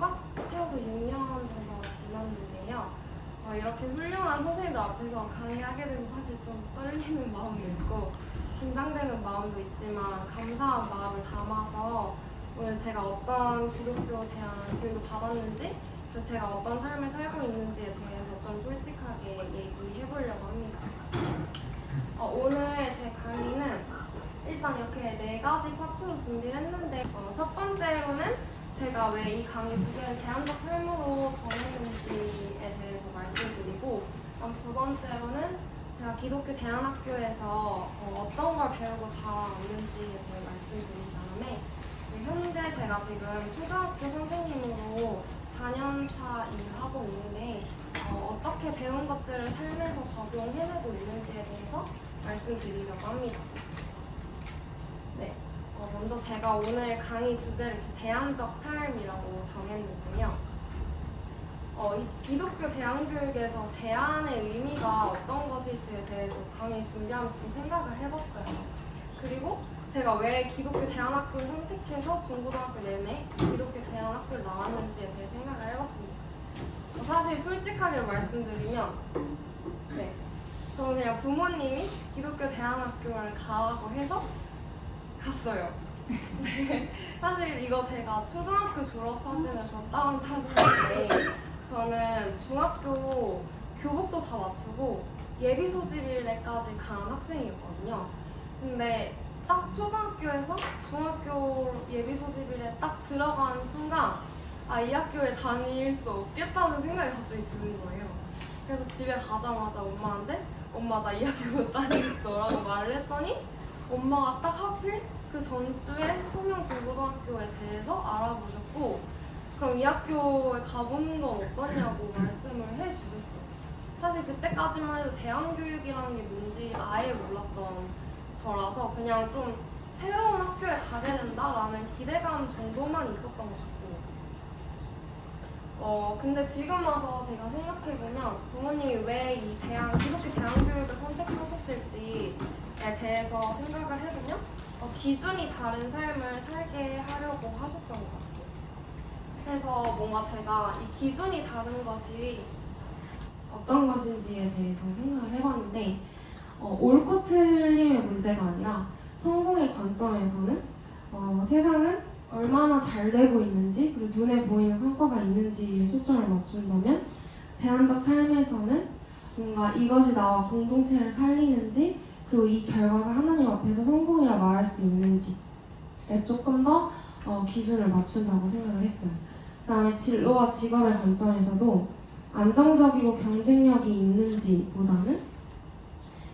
꽉 채워서 6년 정도 지났는데요. 이렇게 훌륭한 선생님들 앞에서 강의하게 돼서 사실 좀 떨리는 마음도 있고 긴장되는 마음도 있지만 감사한 마음을 담아서 오늘 제가 어떤 기독교 대한 교육을 받았는지 그리고 제가 어떤 삶을 살고 있는지에 대해서 좀 솔직하게 얘기해보려고 합니다. 오늘 제 강의는 일단 이렇게 4가지 파트로 준비를 했는데 첫 번째로는 제가 왜 이 강의 주제를 대안적 삶으로 정했는지에 대해서 말씀드리고 두 번째로는 제가 기독교 대안학교에서 어떤 걸 배우고 자랐는지에 대해 말씀드린 다음에 현재 제가 지금 초등학교 선생님으로 4년차 일을 하고 있는데 어떻게 배운 것들을 삶에서 적용해내고 있는지에 대해서 말씀드리려고 합니다. 네, 먼저 제가 오늘 강의 주제를 대안적 삶이라고 정했는데요. 이 기독교 대안교육에서 대안의 의미가 어떤 것일지에 대해서 강의 준비하면서 좀 생각을 해봤어요. 그리고 제가 왜 기독교 대안학교를 선택해서 중고등학교 내내 기독교 대안학교를 나왔는지에 대해 생각을 해봤습니다. 사실 솔직하게 말씀드리면 저는 그냥 부모님이 기독교 대안학교를 가라고 해서 갔어요. 사실 이거 제가 초등학교 졸업사진에서 따온 사진인데 저는 중학교 교복도 다 맞추고 예비 소집일에까지 간 학생이었거든요. 근데 딱 초등학교에서 중학교 예비 소집일에 딱 들어간 순간 이 학교에 다닐 수 없겠다는 생각이 갑자기 드는 거예요. 그래서 집에 가자마자 엄마한테 엄마 나 이 학교 못 다니겠어 라고 말을 했더니 엄마가 딱 하필 그 전주에 소명중고등학교에 대해서 알아보셨고 그럼 이 학교에 가보는 건 어떠냐고 말씀을 해주셨어요. 사실 그때까지만 해도 대안교육이라는 게 뭔지 아예 몰랐던 저라서 그냥 좀 새로운 학교에 가게 된다라는 기대감 정도만 있었던 것 같습니다. 근데 지금 와서 제가 생각해보면 부모님이 왜 이 기독교 대안교육을 선택하셨을지에 대해서 생각을 해보면 기준이 다른 삶을 살게 하려고 하셨던 것 같아요. 그래서 뭔가 제가 이 기준이 다른 것이 어떤 것인지에 대해서 생각을 해봤는데 옳고 틀림의 문제가 아니라 성공의 관점에서는 세상은 얼마나 잘 되고 있는지 그리고 눈에 보이는 성과가 있는지에 초점을 맞춘다면 대안적 삶에서는 뭔가 이것이 나와 공동체를 살리는지 그리고 이 결과가 하나님 앞에서 성공이라 말할 수 있는지에 조금 더 기준을 맞춘다고 생각을 했어요. 그 다음에 진로와 직업의 관점에서도 안정적이고 경쟁력이 있는지보다는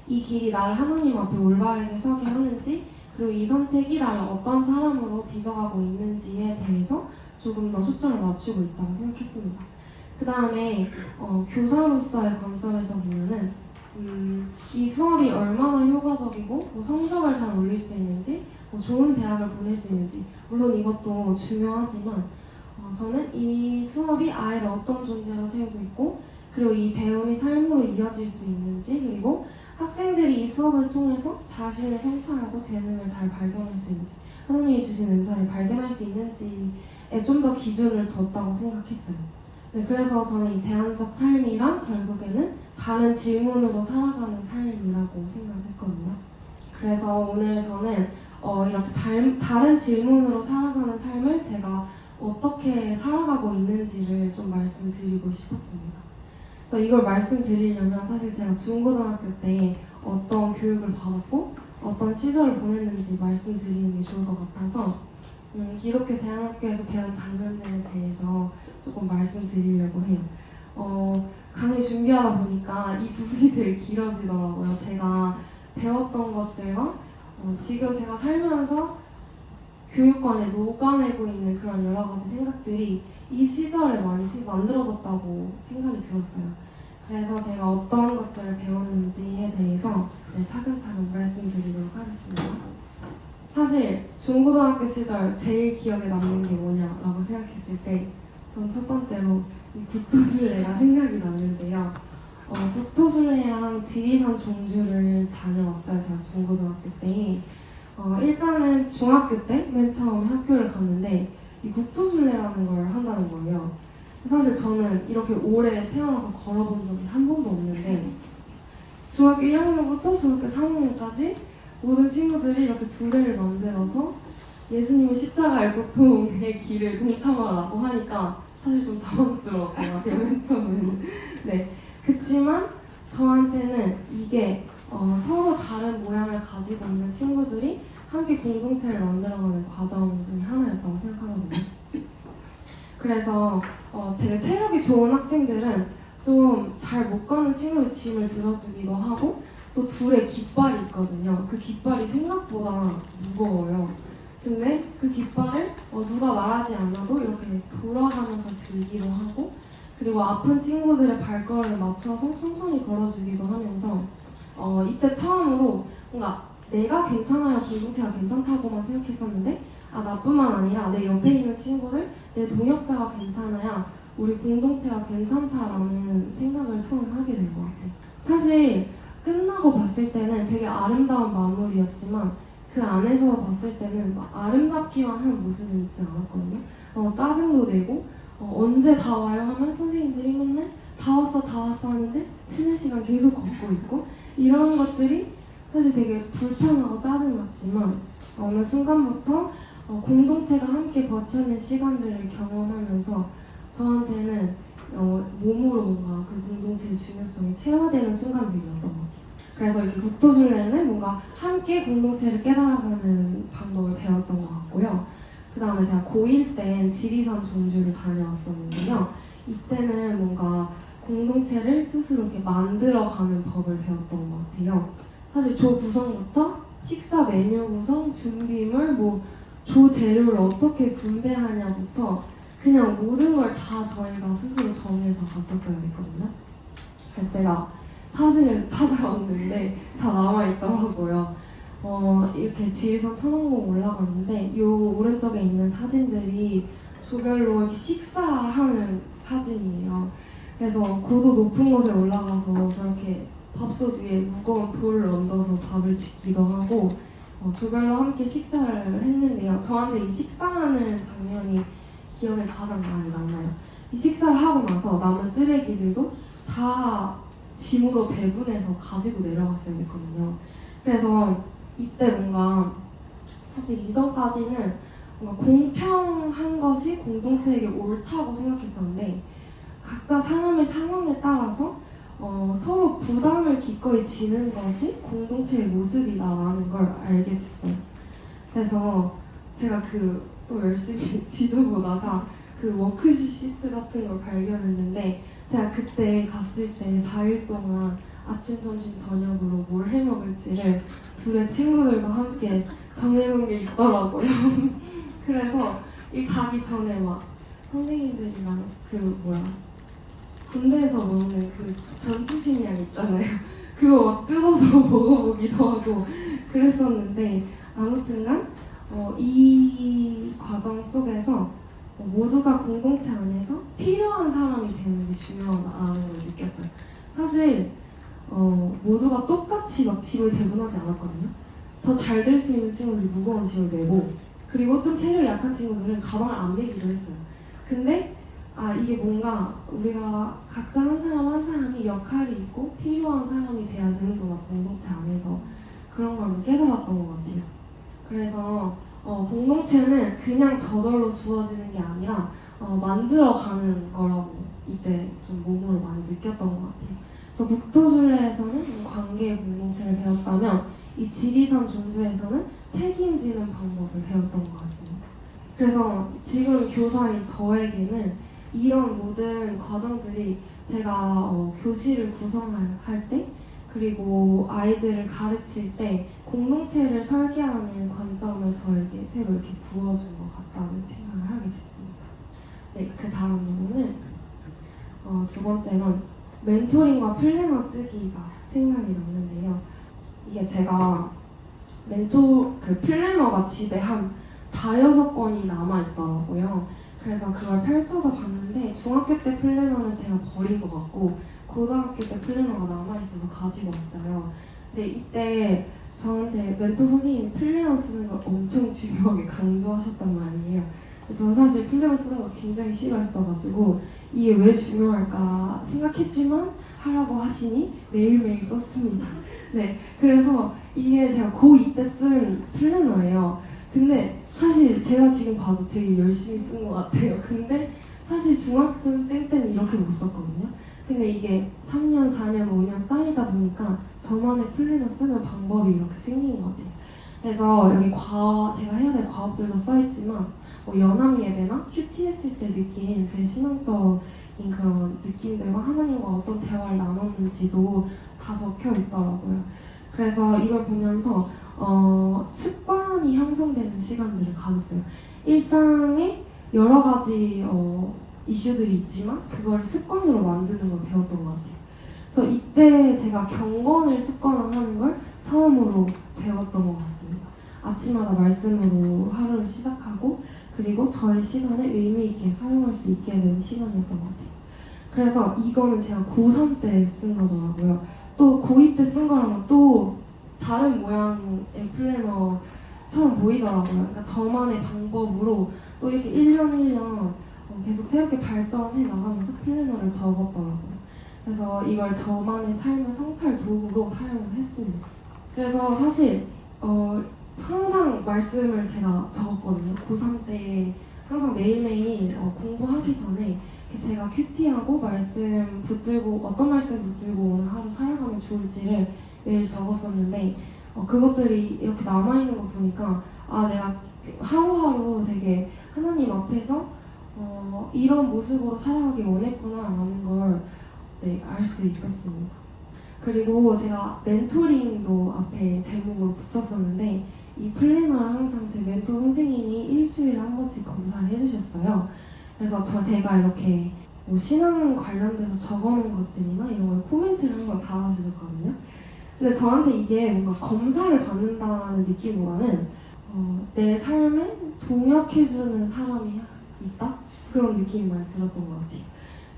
이 길이 나를 하나님 앞에 올바르게 서게 하는지 그리고 이 선택이 나를 어떤 사람으로 빚어가고 있는지에 대해서 조금 더 초점을 맞추고 있다고 생각했습니다. 그 다음에 교사로서의 관점에서 보면은 이 수업이 얼마나 효과적이고 성적을 잘 올릴 수 있는지 좋은 대학을 보낼 수 있는지 물론 이것도 중요하지만 저는 이 수업이 아이를 어떤 존재로 세우고 있고 그리고 이 배움이 삶으로 이어질 수 있는지 그리고 학생들이 이 수업을 통해서 자신을 성찰하고 재능을 잘 발견할 수 있는지 하나님이 주신 은사를 발견할 수 있는지에 좀 더 기준을 뒀다고 생각했어요. 네, 그래서 저는 이 대안적 삶이란 결국에는 다른 질문으로 살아가는 삶이라고 생각했거든요. 그래서 오늘 저는 이렇게 다른 질문으로 살아가는 삶을 제가 어떻게 살아가고 있는지를 좀 말씀드리고 싶었습니다. 그래서 이걸 말씀드리려면 사실 제가 중고등학교 때 어떤 교육을 받았고 어떤 시절을 보냈는지 말씀드리는 게 좋을 것 같아서 기독교 대안학교에서 배운 장면들에 대해서 조금 말씀드리려고 해요. 강의 준비하다 보니까 이 부분이 되게 길어지더라고요. 제가 배웠던 것들과 지금 제가 살면서 교육관에 녹아내고 있는 그런 여러 가지 생각들이 이 시절에 많이 만들어졌다고 생각이 들었어요. 그래서 제가 어떤 것들을 배웠는지에 대해서 차근차근 말씀드리도록 하겠습니다. 사실 중고등학교 시절 제일 기억에 남는 게 뭐냐라고 생각했을 때 전 첫 번째로 이 국토순례가 생각이 났는데요. 국토순례랑 지리산 종주를 다녀왔어요. 제가 중고등학교 때. 일단은 중학교 때 맨 처음에 학교를 갔는데 이 국토순례라는 걸 한다는 거예요. 사실 저는 이렇게 오래 태어나서 걸어본 적이 한 번도 없는데 중학교 1학년부터 중학교 3학년까지 모든 친구들이 이렇게 두레를 만들어서 예수님의 십자가의 고통의 길을 동참하라고 하니까 사실 좀 당황스러웠던 것 같아요, 맨 처음에는. 네. 그치만 저한테는 이게 서로 다른 모양을 가지고 있는 친구들이 함께 공동체를 만들어가는 과정 중에 하나였다고 생각하거든요. 그래서 되게 체력이 좋은 학생들은 좀 잘 못 가는 친구들 짐을 들어주기도 하고 또 둘의 깃발이 있거든요. 그 깃발이 생각보다 무거워요. 근데 그 깃발을 누가 말하지 않아도 이렇게 돌아가면서 들기도 하고 그리고 아픈 친구들의 발걸음에 맞춰서 천천히 걸어주기도 하면서 이때 처음으로 뭔가 내가 괜찮아야 공동체가 괜찮다고만 생각했었는데 나뿐만 아니라 내 옆에 있는 친구들, 내 동역자가 괜찮아야 우리 공동체가 괜찮다라는 생각을 처음 하게 된 것 같아요. 사실 끝나고 봤을 때는 되게 아름다운 마무리였지만 그 안에서 봤을 때는 막 아름답기만 한 모습은 있지 않았거든요. 짜증도 내고 언제 다 와요 하면 선생님들이 맨날 다 왔어 하는데 쉬는 시간 계속 걷고 있고 이런 것들이 사실 되게 불편하고 짜증났지만 어느 순간부터 공동체가 함께 버텨낸 시간들을 경험하면서 저한테는 몸으로 뭔가 그 공동체의 중요성이 체화되는 순간들이었던 것 같아요. 그래서 이렇게 국토순례는 뭔가 함께 공동체를 깨달아가는 방법을 배웠던 것 같고요. 그 다음에 제가 고1 땐 지리산 종주를 다녀왔었는데요. 이때는 뭔가 공동체를 스스로 이렇게 만들어가는 법을 배웠던 것 같아요. 사실 조 구성부터 식사 메뉴 구성, 준비물, 조 재료를 어떻게 분배하냐부터 그냥 모든 걸 다 저희가 스스로 정해서 갔었어야 했거든요. 그래서 제가 사진을 찾아왔는데 다 남아있더라고요. 이렇게 지리산 천왕봉 올라갔는데 이 오른쪽에 있는 사진들이 조별로 이렇게 식사하는 사진이에요. 그래서 고도 높은 곳에 올라가서 저렇게 밥솥 위에 무거운 돌을 얹어서 밥을 짓기도 하고 조별로 함께 식사를 했는데요. 저한테 이 식사하는 장면이 기억에 가장 많이 남아요. 이 식사를 하고 나서 남은 쓰레기들도 다 짐으로 배분해서 가지고 내려갔어야 됐거든요. 그래서 이때 뭔가 사실 이전까지는 뭔가 공평한 것이 공동체에게 옳다고 생각했었는데 각자 사람의 상황에 따라서 서로 부담을 기꺼이 지는 것이 공동체의 모습이다라는 걸 알게 됐어요. 그래서 제가 또 열심히 뒤져보다가 그 워크슛 시트 같은 걸 발견했는데 제가 그때 갔을 때 4일 동안 아침, 점심, 저녁으로 뭘 해먹을지를 둘의 친구들과 함께 정해놓은 게 있더라고요. 그래서 이 가기 전에 막 선생님들이랑 군대에서 먹는 그 전투식량 있잖아요. 그거 막 뜯어서 먹어보기도 하고 그랬었는데 아무튼간 이 과정 속에서 모두가 공동체 안에서 필요한 사람이 되는 게 중요하다라는 걸 느꼈어요. 사실 모두가 똑같이 막 짐을 배분하지 않았거든요. 더 잘 될 수 있는 친구들이 무거운 짐을 메고 그리고 좀 체력이 약한 친구들은 가방을 안 메기도 했어요. 근데 이게 뭔가 우리가 각자 한 사람 한 사람이 역할이 있고 필요한 사람이 돼야 되는구나 공동체 안에서 그런 걸 깨달았던 것 같아요. 그래서 공동체는 그냥 저절로 주어지는 게 아니라 만들어가는 거라고 이때 좀 몸으로 많이 느꼈던 것 같아요. 그래서 국토순례에서는 관계의 공동체를 배웠다면 이 지리산 종주에서는 책임지는 방법을 배웠던 것 같습니다. 그래서 지금 교사인 저에게는 이런 모든 과정들이 제가 교실을 구성할 때 그리고 아이들을 가르칠 때 공동체를 설계하는 관점을 저에게 새로 이렇게 부어준 것 같다는 생각을 하게 됐습니다. 네, 그 다음으로는 두 번째는 멘토링과 플래너 쓰기가 생각이 났는데요. 이게 제가 플래너가 집에 한 5-6권이 남아있더라고요. 그래서 그걸 펼쳐서 봤는데 중학교 때 플래너는 제가 버린 것 같고 고등학교 때 플래너가 남아있어서 가지고 왔어요. 근데 이때 저한테 멘토 선생님이 플래너 쓰는 걸 엄청 중요하게 강조하셨단 말이에요. 저는 사실 플래너 쓰는 걸 굉장히 싫어했어가지고 이게 왜 중요할까 생각했지만 하라고 하시니 매일매일 썼습니다. 네, 그래서 이게 제가 고2 때 쓴 플래너예요. 근데 사실 제가 지금 봐도 되게 열심히 쓴 것 같아요. 근데 사실 중학생 때는 이렇게 못 썼거든요. 근데 이게 3년, 4년, 5년 쌓이다 보니까 저만의 플래너 쓰는 방법이 이렇게 생긴 것 같아요. 그래서 여기 제가 해야 될 과업들도 써있지만 뭐 연합 예배나 큐티 했을 때 느낀 제 신앙적인 그런 느낌들과 하나님과 어떤 대화를 나눴는지도 다 적혀 있더라고요. 그래서 이걸 보면서 습관이 형성되는 시간들을 가졌어요. 일상에 여러 가지 이슈들이 있지만 그걸 습관으로 만드는 걸 배웠던 것 같아요. 그래서 이때 제가 경건을 습관화하는 걸 처음으로 배웠던 것 같습니다. 아침마다 말씀으로 하루를 시작하고 그리고 저의 시간을 의미 있게 사용할 수 있게 된 시간이었던 것 같아요. 그래서 이거는 제가 고3 때 쓴 거더라고요. 또 고2 때 쓴 거랑은 또 다른 모양의 플래너처럼 보이더라고요. 그러니까 저만의 방법으로 또 이렇게 1년 1년 계속 새롭게 발전해 나가면서 플래너를 적었더라고요. 그래서 이걸 저만의 삶의 성찰 도구로 사용을 했습니다. 그래서 사실 항상 말씀을 제가 적었거든요. 고3 때 항상 매일매일 공부하기 전에 제가 큐티하고 말씀 붙들고 어떤 말씀 붙들고 오늘 하루 살아가면 좋을지를 매일 적었었는데 그것들이 이렇게 남아있는 거 보니까 내가 하루하루 되게 하나님 앞에서 이런 모습으로 살아가길 원했구나라는 걸 알 수 있었습니다. 그리고 제가 멘토링도 앞에 제목으로 붙였었는데 이 플래너를 항상 제 멘토 선생님이 일주일에 한 번씩 검사를 해주셨어요. 그래서 제가 이렇게 신앙 관련돼서 적어놓은 것들이나 이런 걸 코멘트를 한번 달아주셨거든요. 근데 저한테 이게 뭔가 검사를 받는다는 느낌보다는 내 삶에 동역해주는 사람이 있다? 그런 느낌이 많이 들었던 것 같아요.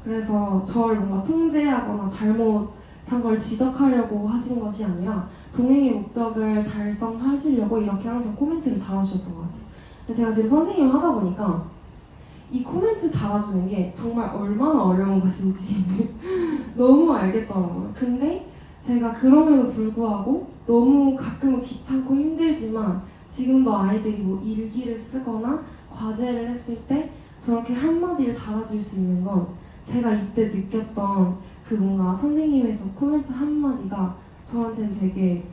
그래서 저를 뭔가 통제하거나 잘못한 걸 지적하려고 하신 것이 아니라 동행의 목적을 달성하시려고 이렇게 항상 코멘트를 달아주셨던 것 같아요. 근데 제가 지금 선생님을 하다 보니까 이 코멘트 달아주는 게 정말 얼마나 어려운 것인지 너무 알겠더라고요. 근데 제가 그럼에도 불구하고 너무 가끔은 귀찮고 힘들지만 지금도 아이들이 뭐 일기를 쓰거나 과제를 했을 때 저렇게 한마디를 달아줄 수 있는 건 제가 이때 느꼈던 그 뭔가 선생님에서 코멘트 한마디가 저한테는 되게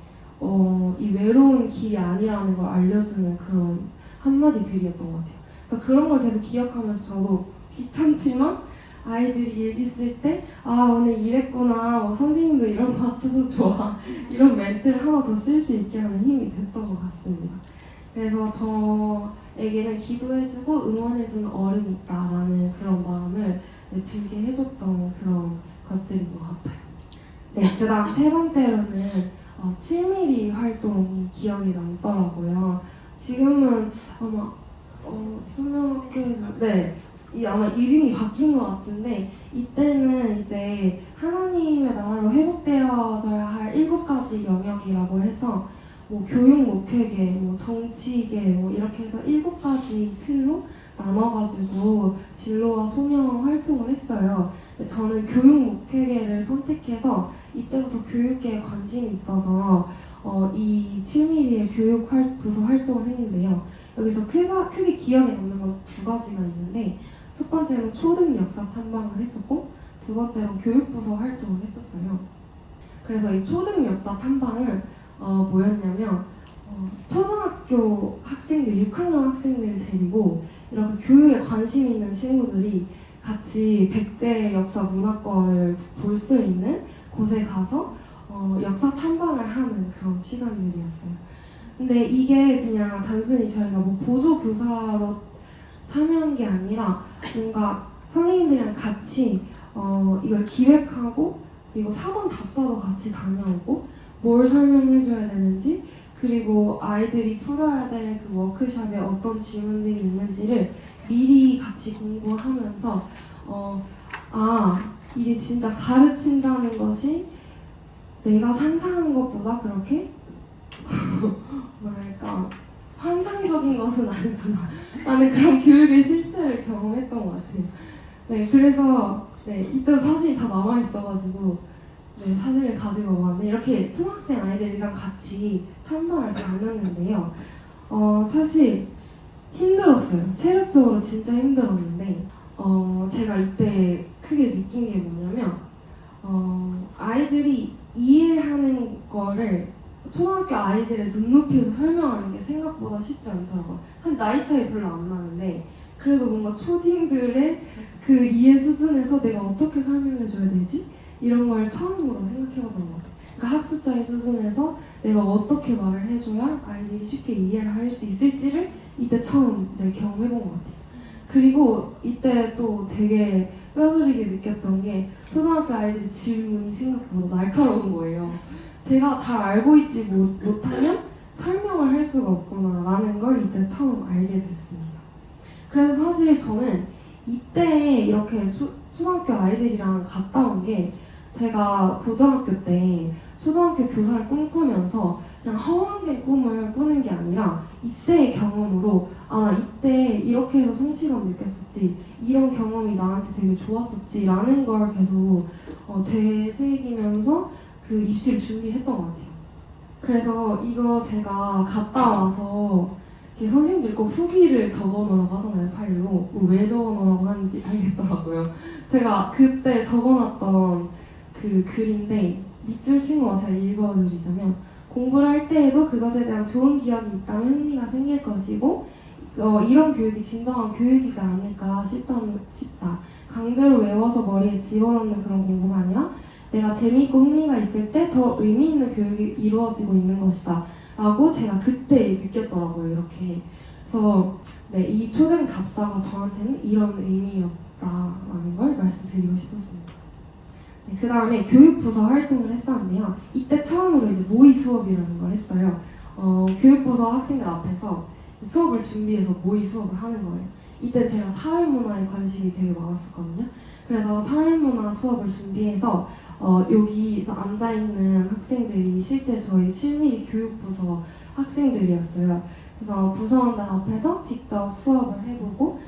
이 외로운 길이 아니라는 걸 알려주는 그런 한마디들이었던 것 같아요. 그래서 그런 걸 계속 기억하면서 저도 귀찮지만 아이들이 일기 쓸 때 오늘 이랬구나, 선생님도 이런 거 같아서 좋아, 이런 멘트를 하나 더 쓸 수 있게 하는 힘이 됐던 것 같습니다. 그래서 저에게는 기도해주고 응원해주는 어른이 있다라는 그런 마음을 들게 해줬던 그런 것들인 것 같아요. 네, 그 다음 세 번째로는 7mm 활동이 기억에 남더라고요. 지금은 아마 수면학교에서 아마 이름이 바뀐 것 같은데 이때는 이제 하나님의 나라로 회복되어져야 할 7가지 영역이라고 해서 뭐 교육 목회계, 뭐 정치계 이렇게 해서 7가지 틀로 나눠가지고 진로와 소명 활동을 했어요. 저는 교육 목회계를 선택해서 이때부터 교육계에 관심이 있어서 이 7mm의 교육 부서 활동을 했는데요. 여기서 크게 기억에 남는 건 2가지가 있는데 첫 번째로 초등 역사 탐방을 했었고 두 번째로 교육부서 활동을 했었어요. 그래서 이 초등 역사 탐방은 뭐였냐면 초등학교 학생들, 6학년 학생들을 데리고 이렇게 교육에 관심 있는 친구들이 같이 백제 역사 문화권을 볼 수 있는 곳에 가서 역사 탐방을 하는 그런 시간들이었어요. 근데 이게 그냥 단순히 저희가 뭐 보조 교사로 참여한 게 아니라 뭔가 선생님들이랑 같이 이걸 기획하고 그리고 사전 답사도 같이 다녀오고 뭘 설명해줘야 되는지 그리고 아이들이 풀어야 될 그 워크숍에 어떤 질문들이 있는지를 미리 같이 공부하면서 이게 진짜 가르친다는 것이 내가 상상한 것보다 그렇게 뭐랄까 환상적인 것은 아니구나 하는 그런 교육의 실체를 경험했던 것 같아요. 네, 그래서 이때 사진이 다 남아 있어가지고 사진을 가지고 왔는데 이렇게 초등학생 아이들이랑 같이 탐방을 다녔는데요. 사실 힘들었어요. 체력적으로 진짜 힘들었는데 제가 이때 크게 느낀 게 뭐냐면 아이들이 이해하는 거를 초등학교 아이들의 눈높이에서 설명하는 게 생각보다 쉽지 않더라고요. 사실 나이 차이 별로 안 나는데 그래도 뭔가 초딩들의 그 이해 수준에서 내가 어떻게 설명해줘야 되지? 이런 걸 처음으로 생각해봤던 것 같아요. 그러니까 학습자의 수준에서 내가 어떻게 말을 해줘야 아이들이 쉽게 이해를 할 수 있을지를 이때 처음 경험해본 것 같아요. 그리고 이때 또 되게 뼈저리게 느꼈던 게 초등학교 아이들의 질문이 생각보다 날카로운 거예요. 제가 잘 알고 있지 못하면 설명을 할 수가 없구나라는 걸 이때 처음 알게 됐습니다. 그래서 사실 저는 이때 이렇게 초등학교 아이들이랑 갔다 온 게 제가 고등학교 때 초등학교 교사를 꿈꾸면서 그냥 허황된 꿈을 꾸는 게 아니라 이때의 경험으로 나 이때 이렇게 해서 성취감 느꼈었지, 이런 경험이 나한테 되게 좋았었지 라는 걸 계속 되새기면서 그 입시를 준비했던 것 같아요. 그래서 이거 제가 갔다 와서 선생님들이 꼭 후기를 적어놓으라고 하잖아요, 파일로. 왜 적어놓으라고 하는지 알겠더라고요. 제가 그때 적어놨던 그 글인데 밑줄 친 거 제가 읽어드리자면, 공부를 할 때에도 그것에 대한 좋은 기억이 있다면 흥미가 생길 것이고 이런 교육이 진정한 교육이지 않을까 싶다. 강제로 외워서 머리에 집어넣는 그런 공부가 아니라 내가 재미있고 흥미가 있을 때 더 의미 있는 교육이 이루어지고 있는 것이다 라고 제가 그때 느꼈더라고요. 이렇게. 그래서 이 초등 답사가 저한테는 이런 의미였다라는 걸 말씀드리고 싶었습니다. 그 다음에 교육부서 활동을 했었는데요. 이때 처음으로 이제 모의 수업이라는 걸 했어요. 교육부서 학생들 앞에서 수업을 준비해서 모의 수업을 하는 거예요. 이때 제가 사회문화에 관심이 되게 많았었거든요. 그래서 사회문화 수업을 준비해서 여기 앉아있는 학생들이 실제 저희 7mm 교육부서 학생들이었어요. 그래서 부서원들 앞에서 직접 수업을 해보고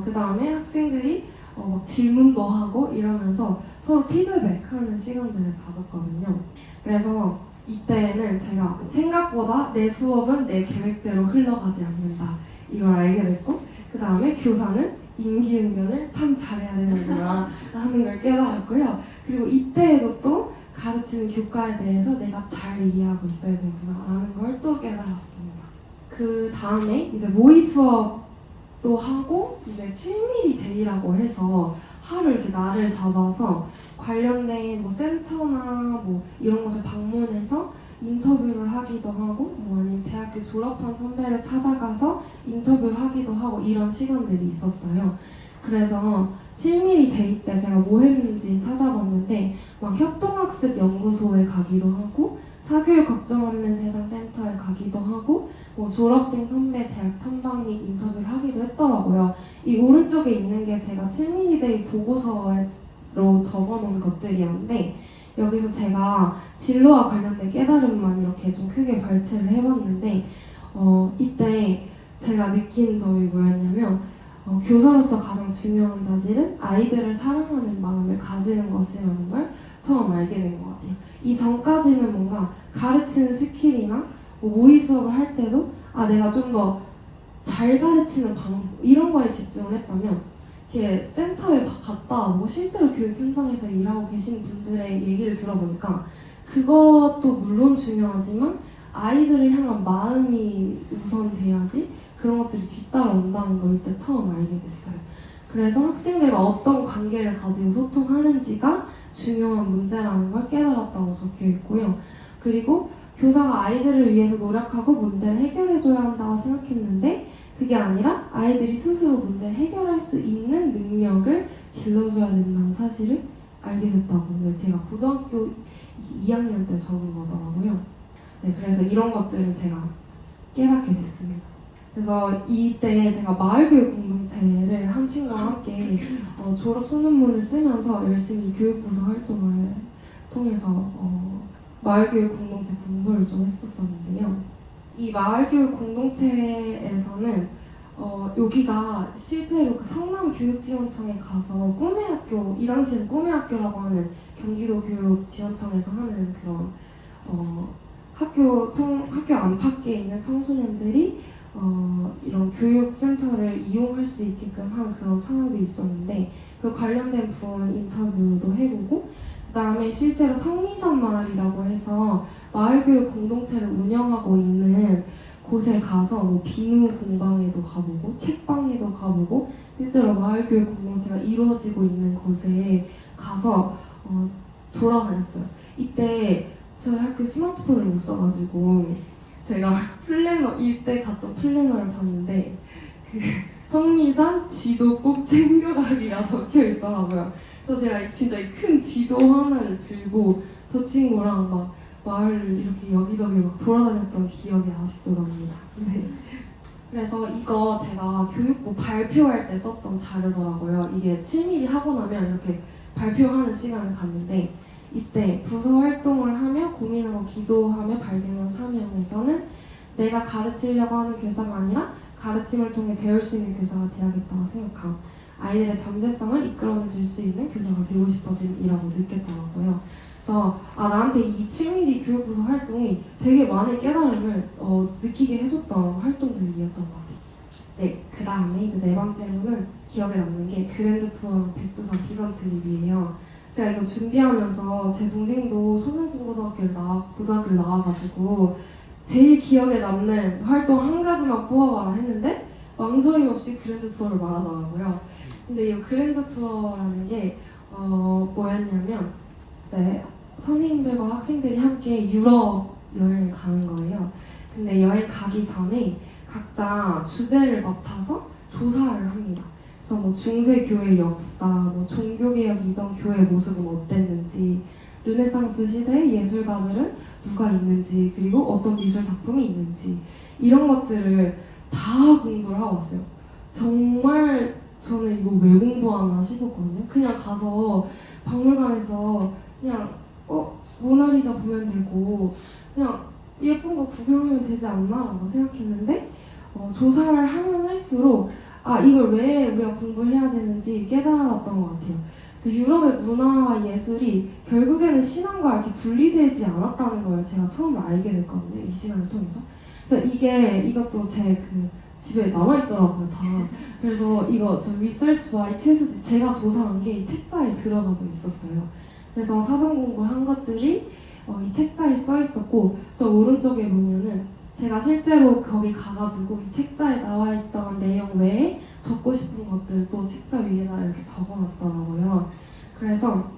그 다음에 학생들이 막 질문도 하고 이러면서 서로 피드백하는 시간들을 가졌거든요. 그래서 이때는 제가 생각보다 내 수업은 내 계획대로 흘러가지 않는다, 이걸 알게 됐고, 그 다음에 교사는 임기응변을 참 잘해야 되는구나 라는 걸 깨달았고요. 그리고 이때에도 또 가르치는 교과에 대해서 내가 잘 이해하고 있어야 되구나 라는 걸 또 깨달았습니다. 그 다음에 이제 모의 수업도 하고 이제 7mm 데이라고 해서 하루 이렇게 날을 잡아서 관련된 센터나 이런 곳을 방문해서 인터뷰를 하기도 하고 아니면 대학교 졸업한 선배를 찾아가서 인터뷰를 하기도 하고 이런 시간들이 있었어요. 그래서 7mm 데이 때 제가 뭐 했는지 찾아봤는데 막 협동학습 연구소에 가기도 하고 사교육 걱정 없는 세상 센터에 가기도 하고 졸업생 선배 대학 탐방 및 인터뷰를 하기도 했더라고요. 이 오른쪽에 있는 게 제가 7mm 데이 보고서로 적어놓은 것들이었는데 여기서 제가 진로와 관련된 깨달음만 이렇게 좀 크게 발췌를 해봤는데 이때 제가 느낀 점이 뭐였냐면 교사로서 가장 중요한 자질은 아이들을 사랑하는 마음을 가지는 것이라는 걸 처음 알게 된 것 같아요. 이 전까지는 뭔가 가르치는 스킬이나 모의 수업을 할 때도 내가 좀 더 잘 가르치는 방법 이런 거에 집중을 했다면 이렇게 센터에 갔다 오고 실제로 교육 현장에서 일하고 계신 분들의 얘기를 들어보니까 그것도 물론 중요하지만 아이들을 향한 마음이 우선돼야지 그런 것들이 뒤따라온다는 걸 이때 처음 알게 됐어요. 그래서 학생들과 어떤 관계를 가지고 소통하는지가 중요한 문제라는 걸 깨달았다고 적혀 있고요. 그리고 교사가 아이들을 위해서 노력하고 문제를 해결해줘야 한다고 생각했는데 그게 아니라 아이들이 스스로 문제를 해결할 수 있는 능력을 길러줘야 된다는 사실을 알게 됐다고 제가 고등학교 2학년 때 적은 거더라고요. 그래서 이런 것들을 제가 깨닫게 됐습니다. 그래서 이때 제가 마을교육 공동체를 한 친구와 함께 졸업 소논문을 쓰면서 열심히 교육부서 활동을 통해서 마을교육 공동체 공부를 좀 했었었는데요. 이 마을교육 공동체에서는 여기가 실제로 그 성남교육지원청에 가서 꿈의 학교, 이 당시엔 꿈의 학교라고 하는 경기도 교육지원청에서 하는 그런 학교 안팎에 있는 청소년들이 이런 교육센터를 이용할 수 있게끔 한 그런 사업이 있었는데 그 관련된 부원 인터뷰도 해보고 그다음에 실제로 성미산 마을이라고 해서 마을교육 공동체를 운영하고 있는 곳에 가서 뭐 비누 공방에도 가보고 책방에도 가보고 실제로 마을교육 공동체가 이루어지고 있는 곳에 가서 돌아다녔어요. 이때 저희 학교 스마트폰을 못 써가지고 제가 이때 갔던 플래너를 봤는데 그 성미산 지도 꼭 챙겨가기가 적혀 있더라고요. 그래서 제가 진짜 이 큰 지도 하나를 들고 저 친구랑 막 마을 이렇게 여기저기 막 돌아다녔던 기억이 아직도 납니다. 네. 그래서 이거 제가 교육부 발표할 때 썼던 자료더라고요. 이게 7mm 하고 나면 이렇게 발표하는 시간을 갖는데 이때 부서 활동을 하며 고민하고 기도하며 발견한 사명에서는 내가 가르치려고 하는 교사가 아니라 가르침을 통해 배울 수 있는 교사가 되야겠다고 생각함. 아이들의 잠재성을 이끌어내줄 수 있는 교사가 되고 싶어짐이라고 느꼈더라고요. 그래서 나한테 이 7mm 교육부서 활동이 되게 많은 깨달음을 느끼게 해줬던 활동들이었던 것 같아요. 네, 그 다음에 이제 네 번째로는 기억에 남는 게 그랜드 투어랑 백두산 비전 트립이에요. 제가 이거 준비하면서 제 동생도 소명중고등학교를 나와가지고 제일 기억에 남는 활동 한 가지만 뽑아봐라 했는데 망설임 없이 그랜드 투어를 말하더라고요. 근데 이 그랜드 투어라는 게 뭐였냐면 이제 선생님들과 학생들이 함께 유럽 여행을 가는 거예요. 근데 여행 가기 전에 각자 주제를 맡아서 조사를 합니다. 그래서 뭐 중세 교회 역사, 뭐 종교개혁 이전 교회 모습은 어땠는지, 르네상스 시대의 예술가들은 누가 있는지, 그리고 어떤 미술 작품이 있는지 이런 것들을 다 공부를 하고 왔어요. 정말 저는 이거 왜 공부하나 싶었거든요. 그냥 가서 박물관에서 그냥 모나리자 보면 되고 그냥 예쁜 거 구경하면 되지 않나 라고 생각했는데 조사를 하면 할수록 이걸 왜 우리가 공부를 해야 되는지 깨달았던 것 같아요. 그래서 유럽의 문화와 예술이 결국에는 신앙과 이렇게 분리되지 않았다는 걸 제가 처음 알게 됐거든요. 이 시간을 통해서. 그래서 이것도 제 그 집에 남아있더라고요, 다. 그래서 이거 저 리서치 바이 최수지 제가 조사한 게 이 책자에 들어가져 있었어요. 그래서 사전 공부한 것들이 이 책자에 써 있었고 저 오른쪽에 보면은 제가 실제로 거기 가가지고 이 책자에 나와 있던 내용 외에 적고 싶은 것들도 책자 위에다 이렇게 적어놨더라고요. 그래서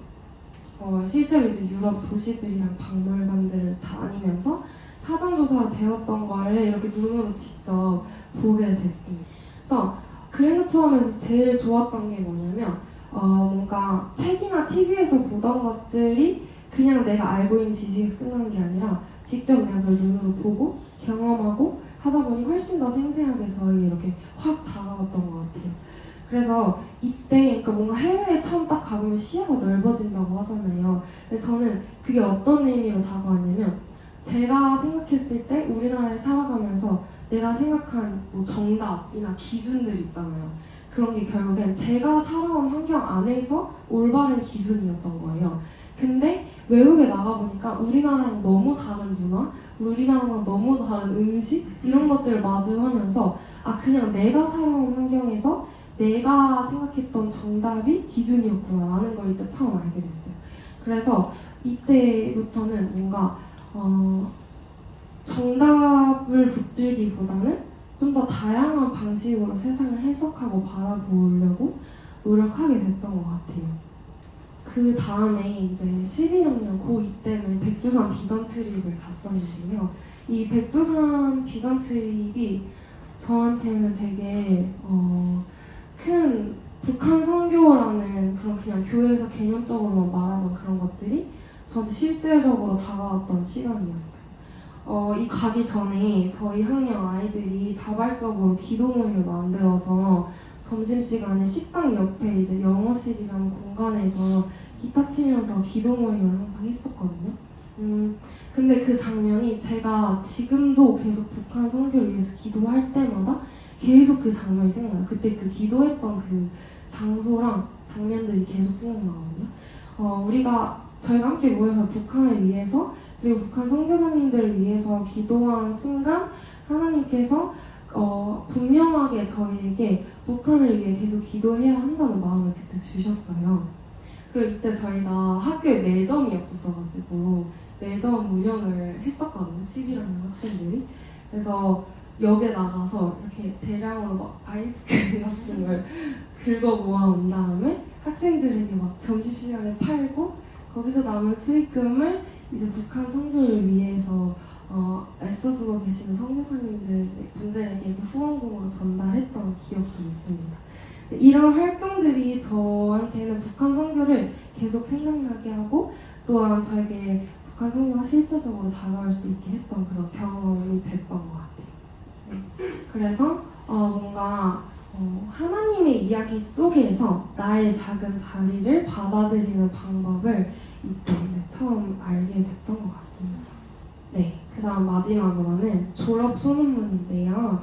실제로 이제 유럽 도시들이랑 박물관들을 다니면서 사전조사로 배웠던 거를 이렇게 눈으로 직접 보게 됐습니다. 그래서 그랜드 투어하면서 제일 좋았던 게 뭐냐면 뭔가 책이나 TV에서 보던 것들이 그냥 내가 알고 있는 지식에서 끝나는 게 아니라 직접 내가 그걸 눈으로 보고 경험하고 하다 보니 훨씬 더 생생하게 저희 이렇게 확 다가왔던 것 같아요. 그래서 이때 그러니까 뭔가 해외에 처음 딱 가보면 시야가 넓어진다고 하잖아요. 근데 저는 그게 어떤 의미로 다가왔냐면 제가 생각했을 때 우리나라에 살아가면서 내가 생각한 뭐 정답이나 기준들 있잖아요. 그런 게 결국엔 제가 살아온 환경 안에서 올바른 기준이었던 거예요. 근데 외국에 나가보니까 우리나라랑 너무 다른 문화, 우리나라랑 너무 다른 음식 이런 것들을 마주하면서 그냥 내가 살아온 환경에서 내가 생각했던 정답이 기준이었구나라는 걸 이때 처음 알게 됐어요. 그래서 이때부터는 뭔가 정답을 붙들기보다는 좀 더 다양한 방식으로 세상을 해석하고 바라보려고 노력하게 됐던 것 같아요. 그 다음에 이제 11학년 고2 때는 백두산 비전 트립을 갔었는데요. 이 백두산 비전 트립이 저한테는 되게 큰 북한 선교라는 그런 그냥 교회에서 개념적으로만 말하던 그런 것들이 저한테 실질적으로 다가왔던 시간이었어요. 이 가기 전에 저희 학년 아이들이 자발적으로 기도 모임을 만들어서 점심시간에 식당 옆에 이제 영어실이라는 공간에서 기타 치면서 기도 모임을 항상 했었거든요. 근데 그 장면이 제가 지금도 계속 북한 선교를 위해서 기도할 때마다 계속 그 장면이 생각나요. 그때 그 기도했던 그 장소랑 장면들이 계속 생각나거든요. 저희가 함께 모여서 북한을 위해서 그리고 북한 선교사님들을 위해서 기도한 순간 하나님께서 분명하게 저희에게 북한을 위해 계속 기도해야 한다는 마음을 그때 주셨어요. 그리고 이때 저희가 학교에 매점이 없었어가지고 매점 운영을 했었거든요. 11학년 학생들이. 그래서 역에 나가서 이렇게 대량으로 막 아이스크림 같은 걸 긁어 모아온 다음에 학생들에게 막 점심시간에 팔고 거기서 남은 수익금을 이제 북한 선교를 위해서 애써주고 계시는 선교사님들에게 이렇게 후원금으로 전달했던 기억도 있습니다. 이런 활동들이 저한테는 북한 선교를 계속 생각나게 하고 또한 저에게 북한 선교가 실제적으로 다가올 수 있게 했던 그런 경험이 됐던 것 같아요. 네. 그래서 뭔가 하나님의 이야기 속에서 나의 작은 자리를 받아들이는 방법을 이때 처음 알게 됐던 것 같습니다. 네, 그 다음 마지막으로는 졸업 소논문인데요.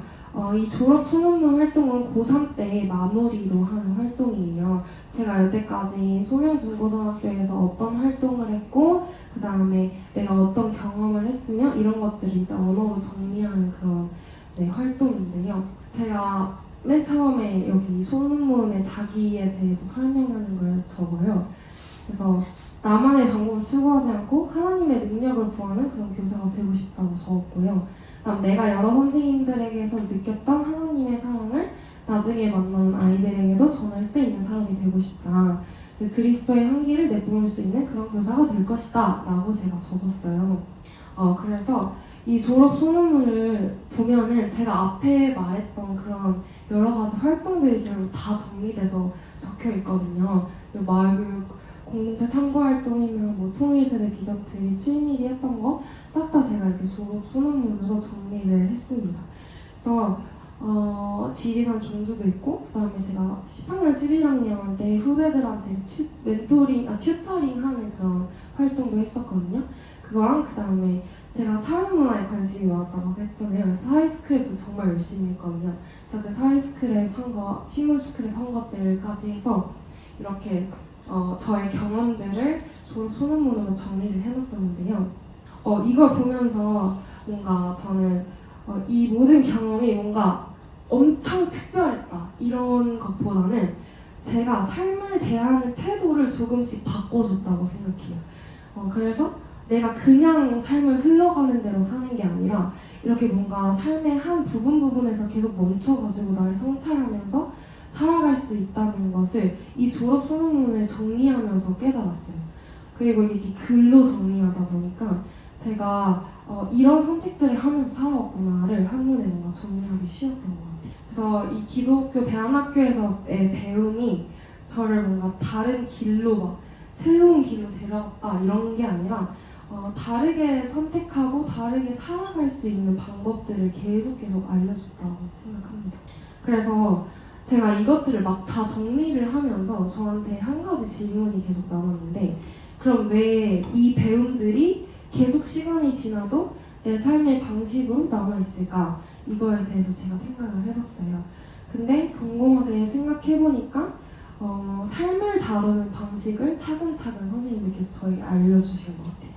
이 졸업 소논문 활동은 고3 때 마무리로 하는 활동이에요. 제가 여태까지 소명중고등학교에서 어떤 활동을 했고 그 다음에 내가 어떤 경험을 했으며 이런 것들을 이제 언어로 정리하는 그런 활동인데요. 제가 맨 처음에 여기 소논문에 자기에 대해서 설명하는 걸 적어요. 그래서 나만의 방법을 추구하지 않고 하나님의 능력을 구하는 그런 교사가 되고 싶다고 적었고요. 그다음 내가 여러 선생님들에게서 느꼈던 하나님의 사랑을 나중에 만나는 아이들에게도 전할 수 있는 사람이 되고 싶다. 그리스도의 향기를 내뿜을 수 있는 그런 교사가 될 것이다 라고 제가 적었어요. 그래서 이 졸업 소논문을 보면은 제가 앞에 말했던 그런 여러 가지 활동들이 결국 다 정리돼서 적혀 있거든요. 마을교육, 공동체 탐구 활동이나 뭐 통일세대 비전트리 7mm 했던 거 싹 다 제가 이렇게 졸업 소논문으로 정리를 했습니다. 그래서 지리산 종주도 있고 그 다음에 제가 10학년, 11학년 때 후배들한테 튜터링 하는 그런 활동도 했었거든요. 그거랑 그 다음에 제가 사회문화에 관심이 많았다고 했잖아요. 그래서 사회 스크랩도 정말 열심히 했거든요. 그래서 그 사회 스크랩 한 거, 신문 스크랩 한 것들까지 해서 이렇게 저의 경험들을 졸업 소논문으로 정리를 해놨었는데요. 이걸 보면서 뭔가 저는 이 모든 경험이 뭔가 엄청 특별했다 이런 것보다는 제가 삶을 대하는 태도를 조금씩 바꿔줬다고 생각해요. 그래서 내가 그냥 삶을 흘러가는 대로 사는 게 아니라 이렇게 뭔가 삶의 한 부분에서 계속 멈춰가지고 나를 성찰하면서 살아갈 수 있다는 것을 이 졸업 소논문을 정리하면서 깨달았어요. 그리고 이게 글로 정리하다 보니까 제가 이런 선택들을 하면서 살아왔구나를 한눈에 뭔가 정리하기 쉬웠던 것 같아요. 그래서 이 기독교 대안학교에서의 배움이 저를 뭔가 다른 길로 막 새로운 길로 데려갔다 이런 게 아니라 다르게 선택하고 다르게 살아갈 수 있는 방법들을 계속 알려줬다고 생각합니다. 그래서 제가 이것들을 막 다 정리를 하면서 저한테 한 가지 질문이 계속 남았는데 그럼 왜 이 배움들이 계속 시간이 지나도 내 삶의 방식으로 남아있을까? 이거에 대해서 제가 생각을 해봤어요. 근데 곰곰하게 생각해보니까 삶을 다루는 방식을 차근차근 선생님들께서 저에게 알려주신 것 같아요.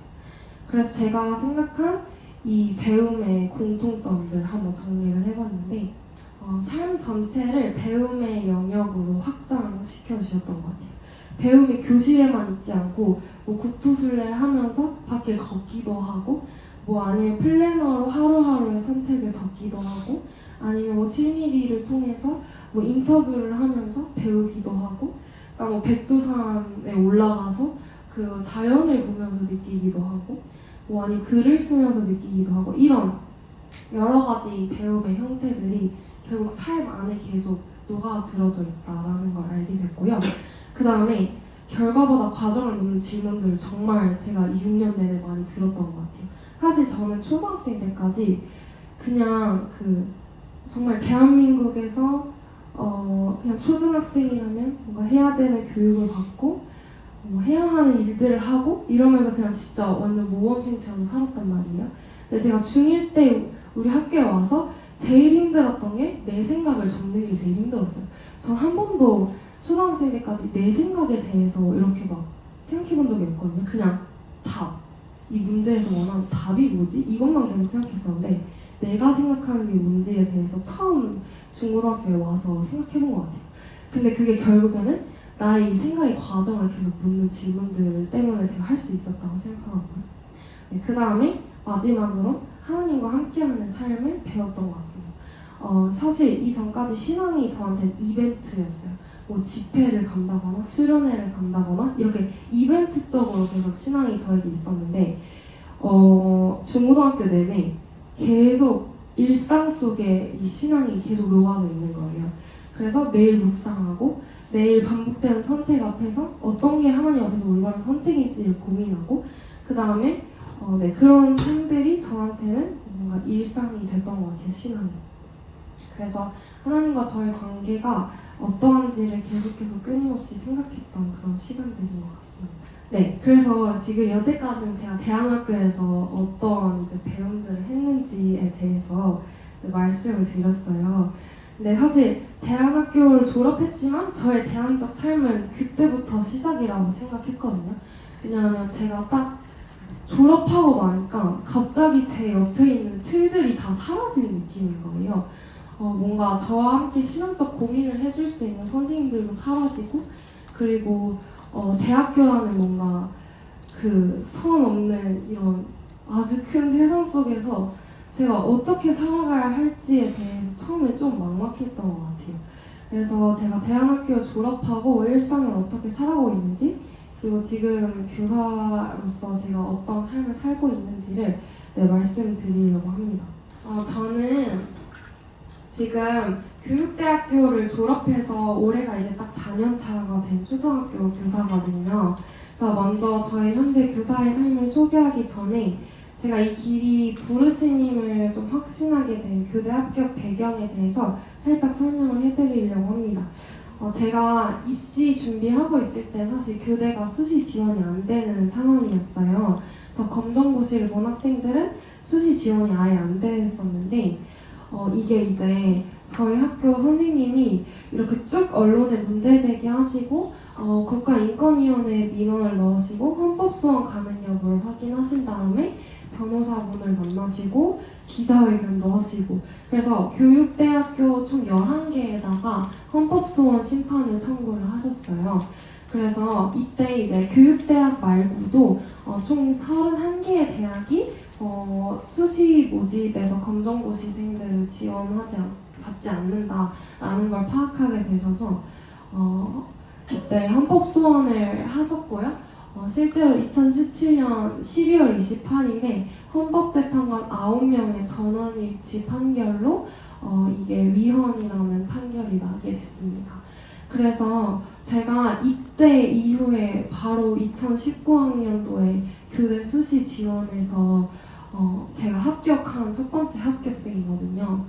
그래서 제가 생각한 이 배움의 공통점들 한번 정리를 해봤는데 삶 전체를 배움의 영역으로 확장시켜 주셨던 것 같아요. 배움이 교실에만 있지 않고 뭐 국토순례를 하면서 밖에 걷기도 하고 뭐 아니면 플래너로 하루하루의 선택을 적기도 하고 아니면 뭐 7mm를 통해서 뭐 인터뷰를 하면서 배우기도 하고 그러니까 뭐 백두산에 올라가서 그 자연을 보면서 느끼기도 하고 뭐 아니면 글을 쓰면서 느끼기도 하고 이런 여러 가지 배움의 형태들이 결국 삶 안에 계속 녹아들어져 있다라는 걸 알게 됐고요. 그 다음에 결과보다 과정을 묻는 질문들을 정말 제가 6년 내내 많이 들었던 것 같아요. 사실 저는 초등학생 때까지 그냥 정말 대한민국에서 그냥 초등학생이라면 뭔가 해야 되는 교육을 받고 뭐 해야 하는 일들을 하고 이러면서 그냥 진짜 완전 모범생처럼 살았단 말이에요. 근데 제가 중1 때 우리 학교에 와서 제일 힘들었던 게 내 생각을 적는 게 제일 힘들었어요. 전 한 번도 초등학생 때까지 내 생각에 대해서 이렇게 막 생각해 본 적이 없거든요. 그냥 답. 이 문제에서 원하는 답이 뭐지? 이것만 계속 생각했었는데 내가 생각하는 게 뭔지에 대해서 처음 중고등학교에 와서 생각해 본 것 같아요. 근데 그게 결국에는 나의 이 생각의 과정을 계속 묻는 질문들 때문에 제가 할 수 있었다고 생각하거든요. 네, 그 다음에 마지막으로 하나님과 함께하는 삶을 배웠던 것 같습니다. 사실 이전까지 신앙이 저한테는 이벤트였어요. 뭐 집회를 간다거나 수련회를 간다거나 이렇게 이벤트적으로 계속 신앙이 저에게 있었는데 중고등학교 내내 계속 일상 속에 이 신앙이 계속 녹아져 있는 거예요. 그래서 매일 묵상하고 매일 반복되는 선택 앞에서 어떤 게 하나님 앞에서 올바른 선택인지를 고민하고 그 다음에 네, 그런 삶들이 저한테는 뭔가 일상이 됐던 것 같아요, 신앙이. 그래서 하나님과 저의 관계가 어떠한지를 계속해서 끊임없이 생각했던 그런 시간들인 것 같습니다. 네, 그래서 지금 여태까지는 제가 대안학교에서 어떤 이제 배움들을 했는지에 대해서 말씀을 드렸어요. 근데 사실 대안학교를 졸업했지만 저의 대안적 삶은 그때부터 시작이라고 생각했거든요. 왜냐하면 제가 딱 졸업하고 나니까 갑자기 제 옆에 있는 틀들이 다 사라진 느낌인 거예요. 뭔가 저와 함께 신앙적 고민을 해줄 수 있는 선생님들도 사라지고 그리고 대학교라는 뭔가 그 선 없는 이런 아주 큰 세상 속에서 제가 어떻게 살아가야 할지에 대해서 처음에 좀 막막했던 것 같아요. 그래서 제가 대안학교를 졸업하고 일상을 어떻게 살아가고 있는지 그리고 지금 교사로서 제가 어떤 삶을 살고 있는지를 말씀드리려고 합니다. 저는 지금 교육대학교를 졸업해서 올해가 이제 딱 4년 차가 된 초등학교 교사거든요. 그래서 먼저 저의 현재 교사의 삶을 소개하기 전에 제가 이 길이 부르심임을 좀 확신하게 된 교대 합격 배경에 대해서 살짝 설명을 해드리려고 합니다. 제가 입시 준비하고 있을 때 사실 교대가 수시 지원이 안 되는 상황이었어요. 그래서 검정고시를 본 학생들은 수시 지원이 아예 안 됐었는데 이게 이제 저희 학교 선생님이 이렇게 쭉 언론에 문제 제기하시고 국가인권위원회에 민원을 넣으시고 헌법소원 가능 여부를 확인하신 다음에 변호사분을 만나시고 기자회견도 하시고 그래서 교육대학교 총 11개에다가 헌법소원 심판을 청구를 하셨어요. 그래서 이때 이제 교육대학 말고도 총 31개의 대학이 수시 모집에서 검정고시생들을 받지 않는다라는 걸 파악하게 되셔서 그때 헌법소원을 하셨고요. 실제로 2017년 12월 28일에 헌법재판관 9명의 전원일치 판결로 이게 위헌이라는 판결이 나게 됐습니다. 그래서 제가 이때 이후에 바로 2019학년도에 교대 수시 지원에서 제가 합격한 첫 번째 합격생이거든요.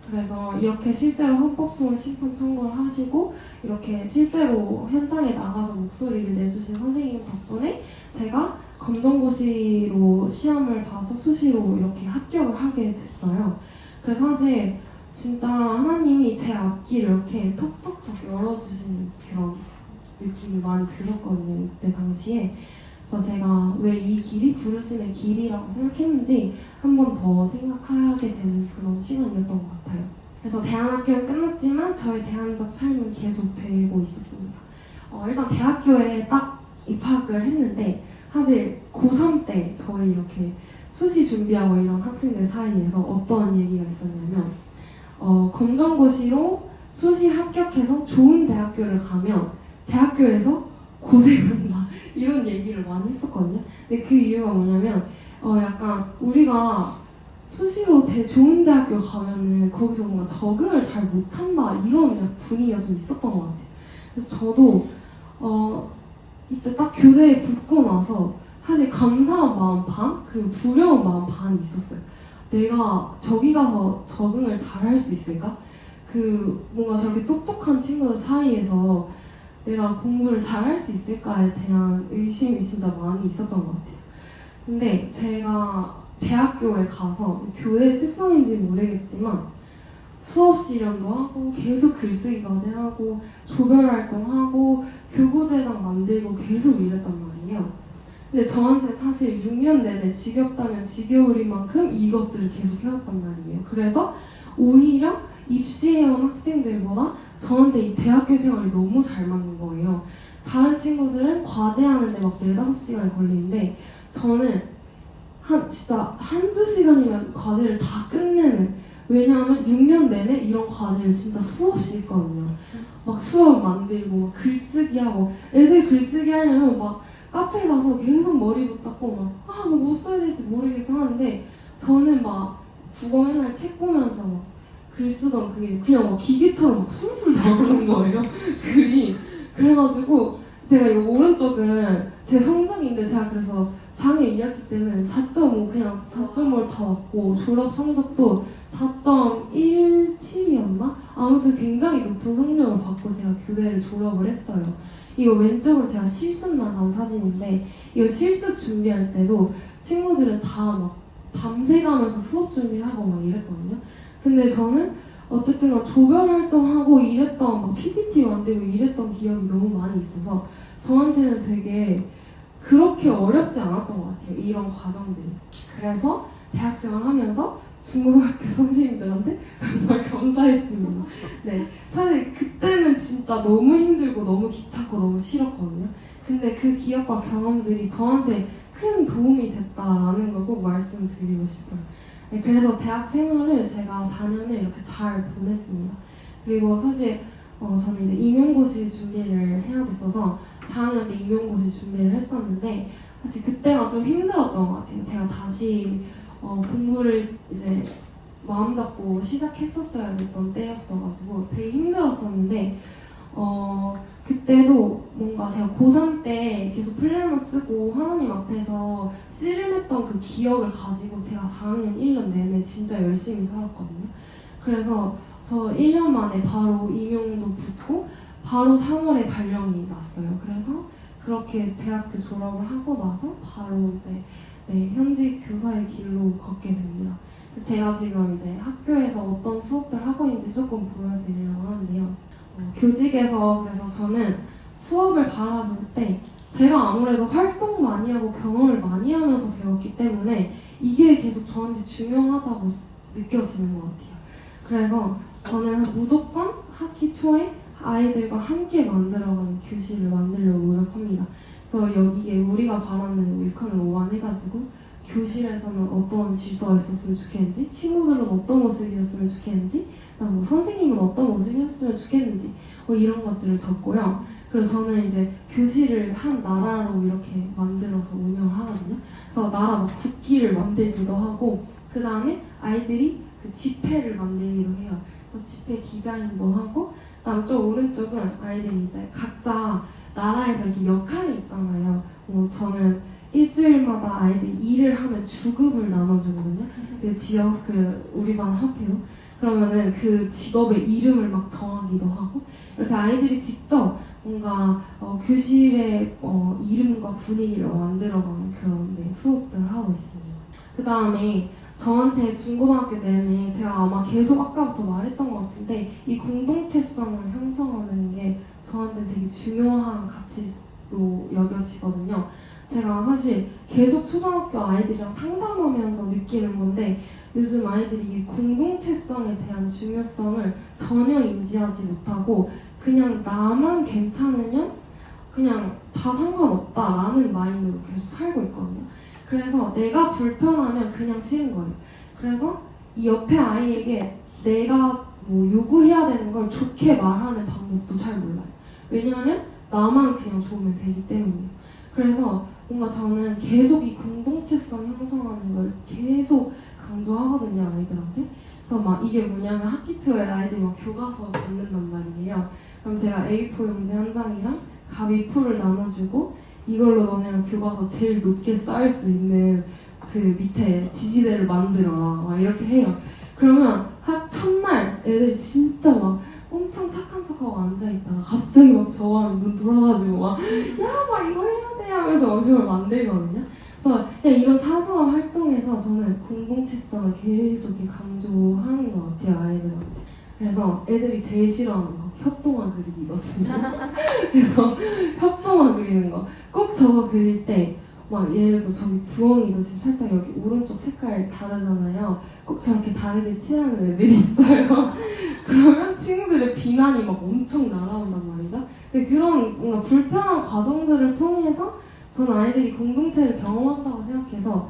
그래서 이렇게 실제로 헌법소원 심판 청구를 하시고 이렇게 실제로 현장에 나가서 목소리를 내주신 선생님 덕분에 제가 검정고시로 시험을 봐서 수시로 이렇게 합격을 하게 됐어요. 그래서 사실 진짜 하나님이 제 앞길을 이렇게 톡톡톡 열어주시는 그런 느낌이 많이 들었거든요, 이때 당시에. 그래서 제가 왜 이 길이 부르심의 길이라고 생각했는지 한 번 더 생각하게 되는 그런 시간이었던 것 같아요. 그래서 대안학교는 끝났지만 저의 대안적 삶은 계속 되고 있었습니다. 일단 대학교에 딱 입학을 했는데 사실 고3 때 저희 이렇게 수시 준비하고 이런 학생들 사이에서 어떤 얘기가 있었냐면 검정고시로 수시 합격해서 좋은 대학교를 가면 대학교에서 고생한다 이런 얘기를 많이 했었거든요. 근데 그 이유가 뭐냐면 약간 우리가 수시로 좋은 대학교 가면은 거기서 뭔가 적응을 잘 못한다 이런 분위기가 좀 있었던 것 같아요. 그래서 저도 이때 딱 교대에 붙고 나서 사실 감사한 마음 반 그리고 두려운 마음 반이 있었어요. 내가 저기 가서 적응을 잘 할 수 있을까? 뭔가 저렇게 똑똑한 친구들 사이에서 내가 공부를 잘 할 수 있을까에 대한 의심이 진짜 많이 있었던 것 같아요. 근데 제가 대학교에 가서 교내 특성인지 모르겠지만 수업 실현도 하고 계속 글쓰기 과제하고 조별 활동하고 교구제작 만들고 계속 이랬단 말이에요. 근데 저한테 사실 6년 내내 지겹다면 지겨울인 만큼 이것들을 계속 해왔단 말이에요. 그래서 오히려 입시해온 학생들보다 저한테 이 대학교 생활이 너무 잘 맞는 거예요. 다른 친구들은 과제하는데 막 4-5시간이 걸리는데 저는 진짜 한두 시간이면 과제를 다 끝내는, 왜냐하면 6년 내내 이런 과제를 진짜 수없이 했거든요. 막 수업 만들고 막 글쓰기 하고, 애들 글쓰기 하려면 막 카페 가서 계속 머리 붙잡고 뭐 써야 될지 모르겠어 하는데 저는 막 국어 맨날 책 보면서 막 글 쓰던 그게 그냥 막 기계처럼 막 술술 나오는 거예요. 글이. 그래가지고 제가 이 오른쪽은 제 성적인데 제가 그래서 4학년 2학기 때는 4.5 그냥 4.5를 다 왔고 졸업 성적도 4.17이었나? 아무튼 굉장히 높은 성적을 받고 제가 교대를 졸업을 했어요. 이거 왼쪽은 제가 실습 나간 사진인데 이거 실습 준비할 때도 친구들은 다 막 밤새 가면서 수업 준비하고 막 이랬거든요. 근데 저는 어쨌든 조별 활동하고 이랬던 막 PPT 만들고 이랬던 기억이 너무 많이 있어서 저한테는 되게 그렇게 어렵지 않았던 것 같아요. 이런 과정들이. 그래서 대학생활 하면서 중고등학교 선생님들한테 정말 감사했습니다. 네, 사실 그때는 진짜 너무 힘들고 너무 귀찮고 너무 싫었거든요. 근데 그 기억과 경험들이 저한테 큰 도움이 됐다라는 걸 꼭 말씀드리고 싶어요. 네, 그래서 대학 생활을 제가 4년을 이렇게 잘 보냈습니다. 그리고 사실 저는 이제 임용고시 준비를 해야 됐어서 4학년 때 임용고시 준비를 했었는데 사실 그때가 좀 힘들었던 것 같아요. 제가 다시 공부를 이제 마음 잡고 시작했었어야 됐던 때였어가지고 되게 힘들었었는데 그때도 뭔가 제가 고3 때 계속 플래너 쓰고 하나님 앞에서 씨름했던 그 기억을 가지고 제가 4학년 1년 내내 진짜 열심히 살았거든요. 그래서 저 1년 만에 바로 임용도 붙고 바로 3월에 발령이 났어요. 그래서 그렇게 대학교 졸업을 하고 나서 바로 이제 현직 교사의 길로 걷게 됩니다. 그래서 제가 지금 이제 학교에서 어떤 수업들 하고 있는지 조금 보여드리려고 하는데요. 교직에서 그래서 저는 수업을 바라볼 때 제가 아무래도 활동 많이 하고 경험을 많이 하면서 배웠기 때문에 이게 계속 저한테 중요하다고 느껴지는 것 같아요. 그래서 저는 무조건 학기 초에 아이들과 함께 만들어가는 교실을 만들려고 노력합니다. 그래서 여기에 우리가 바라는 6학년 5반 해가지고 교실에서는 어떤 질서가 있었으면 좋겠는지, 친구들은 어떤 모습이었으면 좋겠는지, 뭐 선생님은 어떤 모습이었으면 좋겠는지 이런 것들을 적고요. 그래서 저는 이제 교실을 한 나라로 이렇게 만들어서 운영을 하거든요. 그래서 나라 막 국기를 만들기도 하고 그 다음에 아이들이 그 지폐를 만들기도 해요. 그래서 지폐 디자인도 하고 그다음 저 오른쪽은 아이들이 이제 각자 나라에서 이렇게 역할이 있잖아요. 저는 일주일마다 아이들 일을 하면 주급을 나눠주거든요. 그 지역 우리 반 화폐로. 그러면은 그 직업의 이름을 막 정하기도 하고 이렇게 아이들이 직접 뭔가 교실의 이름과 분위기를 만들어가는 그런 수업들을 하고 있습니다. 그 다음에 저한테 중고등학교 내내 제가 아마 계속 아까부터 말했던 것 같은데 이 공동체성을 형성하는 게 저한테 되게 중요한 가치로 여겨지거든요. 제가 사실 계속 초등학교 아이들이랑 상담하면서 느끼는 건데 요즘 아이들이 이 공동체성에 대한 중요성을 전혀 인지하지 못하고 그냥 나만 괜찮으면 그냥 다 상관없다라는 마인드로 계속 살고 있거든요. 그래서 내가 불편하면 그냥 싫은 거예요. 그래서 이 옆에 아이에게 내가 뭐 요구해야 되는 걸 좋게 말하는 방법도 잘 몰라요. 왜냐하면 나만 그냥 좋으면 되기 때문이에요. 그래서 뭔가 저는 계속 이 공동체성 형성하는 걸 계속 강조하거든요, 아이들한테. 그래서 막 이게 뭐냐면 학기 초에 아이들이 막 교과서 받는단 말이에요. 그럼 제가 A4 용지 한 장이랑 가위풀을 나눠주고 이걸로 너네가 교과서 제일 높게 쌓을 수 있는 그 밑에 지지대를 만들어라 막 이렇게 해요. 그러면 첫날 애들이 진짜 막 엄청 착한 척하고 앉아있다가 갑자기 막 저와 눈 돌아가지고 막 이거 해야 돼 하면서 막 저를 만들거든요. 그래서 그냥 이런 사소한 활동에서 저는 공동체성을 계속 이렇게 강조하는 것 같아요, 아이들한테. 그래서 애들이 제일 싫어하는 거 협동화 그리기거든요. 그래서 협동화 그리는 거 꼭 저거 그릴 때 막 예를 들어 저기 부엉이도 지금 살짝 여기 오른쪽 색깔 다르잖아요. 꼭 저렇게 다르게 칠하는 애들이 있어요. 그러면 친구들의 비난이 막 엄청 날아온단 말이죠. 근데 그런 뭔가 불편한 과정들을 통해서 전 아이들이 공동체를 경험한다고 생각해서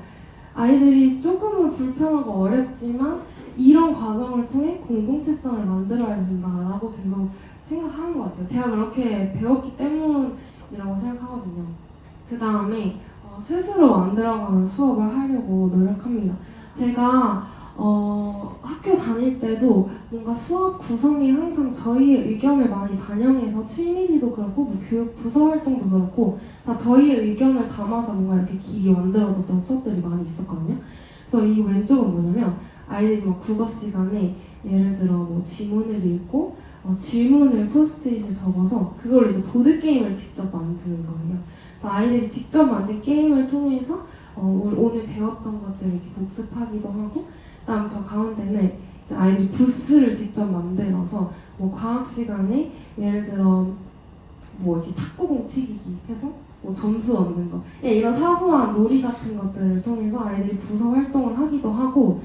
아이들이 조금은 불편하고 어렵지만 이런 과정을 통해 공동체성을 만들어야 된다라고 계속 생각하는 것 같아요. 제가 그렇게 배웠기 때문이라고 생각하거든요. 그 다음에 스스로 만들어가는 수업을 하려고 노력합니다. 제가 학교 다닐 때도 뭔가 수업 구성이 항상 저희의 의견을 많이 반영해서 7mm도 그렇고 뭐 교육 부서 활동도 그렇고 다 저희의 의견을 담아서 뭔가 이렇게 길이 만들어졌던 수업들이 많이 있었거든요. 그래서 이 왼쪽은 뭐냐면 아이들이 막 국어 시간에 예를 들어 뭐 지문을 읽고 질문을 포스트잇에 적어서 그걸 이제 보드게임을 직접 만드는 거예요. 그래서 아이들이 직접 만든 게임을 통해서 오늘 배웠던 것들을 이렇게 복습하기도 하고, 그다음 저 가운데는 이제 아이들이 부스를 직접 만들어서 뭐 과학 시간에 예를 들어 뭐 이렇게 탁구공 튀기기 해서 뭐 점수 얻는 거, 이런 사소한 놀이 같은 것들을 통해서 아이들이 부서 활동을 하기도 하고,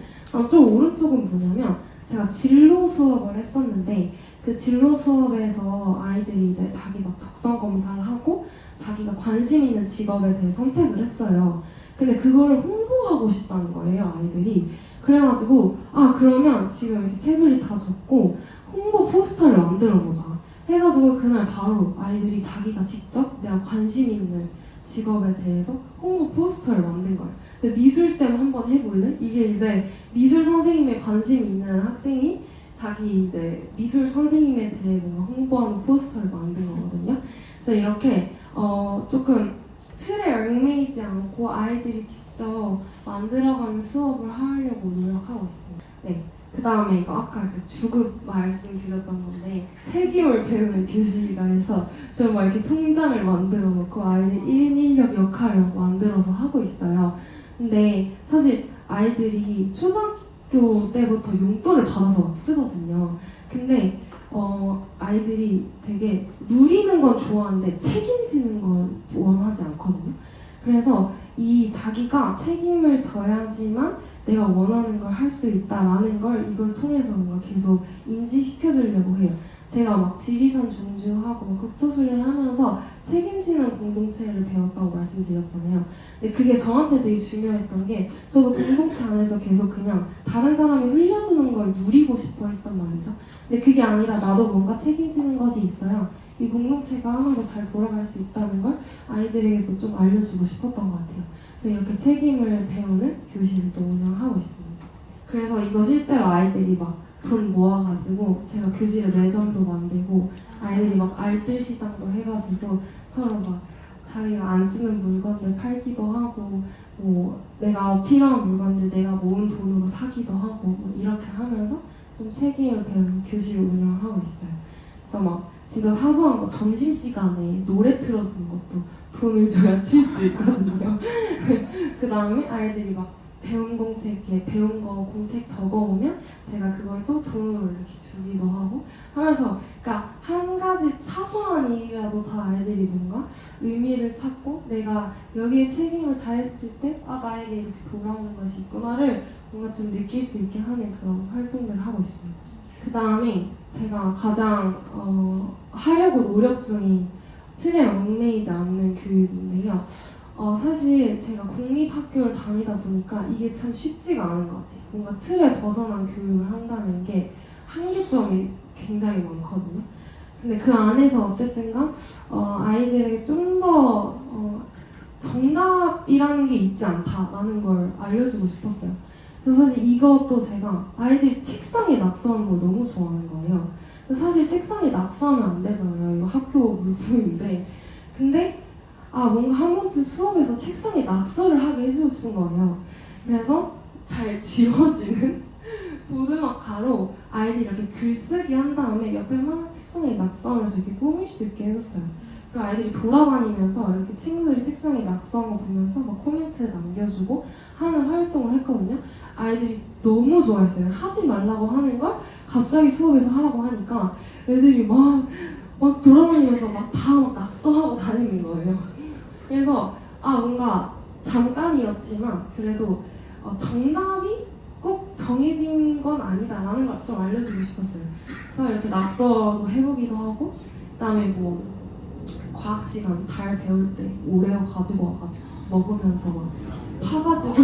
좀 오른쪽은 뭐냐면 제가 진로 수업을 했었는데 그 진로 수업에서 아이들이 이제 자기 막 적성 검사를 하고 자기가 관심 있는 직업에 대해 선택을 했어요. 근데 그거를 홍보하고 싶다는 거예요, 아이들이. 그래가지고 그러면 지금 이렇게 태블릿 다 적고 홍보 포스터를 만들어보자 해가지고 그날 바로 아이들이 자기가 직접 내가 관심 있는 직업에 대해서 홍보 포스터를 만든 거예요. 근데 미술쌤 한번 해볼래? 이게 이제 미술 선생님에 관심 있는 학생이 자기 이제 미술 선생님에 대해 뭔가 홍보하는 포스터를 만든 거거든요. 그래서 이렇게 조금 틀에 얽매이지 않고 아이들이 직접 만들어가는 수업을 하려고 노력하고 있습니다. 네. 그 다음에 이거 아까 그 주급 말씀드렸던 건데 책임을 배우는 교실이라 해서 저 막 이렇게 통장을 만들어 놓고 아이들 1인 1역 역할을 만들어서 하고 있어요. 근데 사실 아이들이 초등학교 때부터 용돈을 받아서 막 쓰거든요. 근데 아이들이 되게 누리는 건 좋아하는데 책임지는 걸 원하지 않거든요. 그래서 이 자기가 책임을 져야지만 내가 원하는 걸 할 수 있다라는 걸 이걸 통해서 뭔가 계속 인지시켜주려고 해요. 제가 막 지리산 종주하고 막 국토순례 하면서 책임지는 공동체를 배웠다고 말씀드렸잖아요. 근데 그게 저한테 되게 중요했던 게 저도 공동체 안에서 계속 그냥 다른 사람이 흘려주는 걸 누리고 싶어 했단 말이죠. 근데 그게 아니라 나도 뭔가 책임지는 것이 있어야 이 공동체가 하나 더 잘 돌아갈 수 있다는 걸 아이들에게도 좀 알려주고 싶었던 것 같아요. 그래서 이렇게 책임을 배우는 교실도 운영하고 있습니다. 그래서 이거 실제로 아이들이 막 돈 모아가지고 제가 교실에 매점도 만들고 아이들이 막 알뜰 시장도 해가지고 서로 막 자기가 안 쓰는 물건들 팔기도 하고 뭐 내가 필요한 물건들 내가 모은 돈으로 사기도 하고 뭐 이렇게 하면서 좀 책임을 배우는 교실을 운영하고 있어요. 그래서 막 진짜 사소한 거 점심시간에 노래 틀어주는 것도 돈을 줘야 틀 수 있거든요. 그 다음에 아이들이 막 배운 공책 이렇게 배운 거 공책 적어오면 제가 그걸 또 돈으로 이렇게 주기도 하고 하면서, 그러니까 한 가지 사소한 일이라도 다 아이들이 뭔가 의미를 찾고 내가 여기에 책임을 다했을 때 나에게 이렇게 돌아오는 것이 있구나를 뭔가 좀 느낄 수 있게 하는 그런 활동들을 하고 있습니다. 그 다음에 제가 가장 하려고 노력 중인 틀에 얽매이지 않는 교육인데요. 사실 제가 공립학교를 다니다 보니까 이게 참 쉽지가 않은 것 같아요. 뭔가 틀에 벗어난 교육을 한다는 게 한계점이 굉장히 많거든요. 근데 그 안에서 어쨌든간 아이들에게 좀 더 정답이라는 게 있지 않다라는 걸 알려주고 싶었어요. 그래서 사실 이것도 제가 아이들이 책상에 낙서하는 걸 너무 좋아하는 거예요. 사실 책상에 낙서하면 안 되잖아요. 이거 학교 물품인데. 근데 뭔가 한 번쯤 수업에서 책상에 낙서를 하게 해주고 싶은 거예요. 그래서 잘 지워지는 보드마카로 아이들이 이렇게 글쓰기 한 다음에 옆에 막 책상에 낙서하면서 이렇게 꾸밀 수 있게 해줬어요. 그리고 아이들이 돌아다니면서 이렇게 친구들이 책상에 낙서한 거 보면서 막 코멘트 남겨주고 하는 활동을 했거든요. 아이들이 너무 좋아했어요. 하지 말라고 하는 걸 갑자기 수업에서 하라고 하니까 애들이 막 돌아다니면서 막 낙서하고 다니는 거예요. 그래서 뭔가 잠깐이었지만 그래도 정답이 꼭 정해진 건 아니다라는 걸 좀 알려주고 싶었어요. 그래서 이렇게 낙서도 해보기도 하고, 그다음에 뭐 과학 시간 달 배울 때 오레오 가지고 와가지고 먹으면서 막 파가지고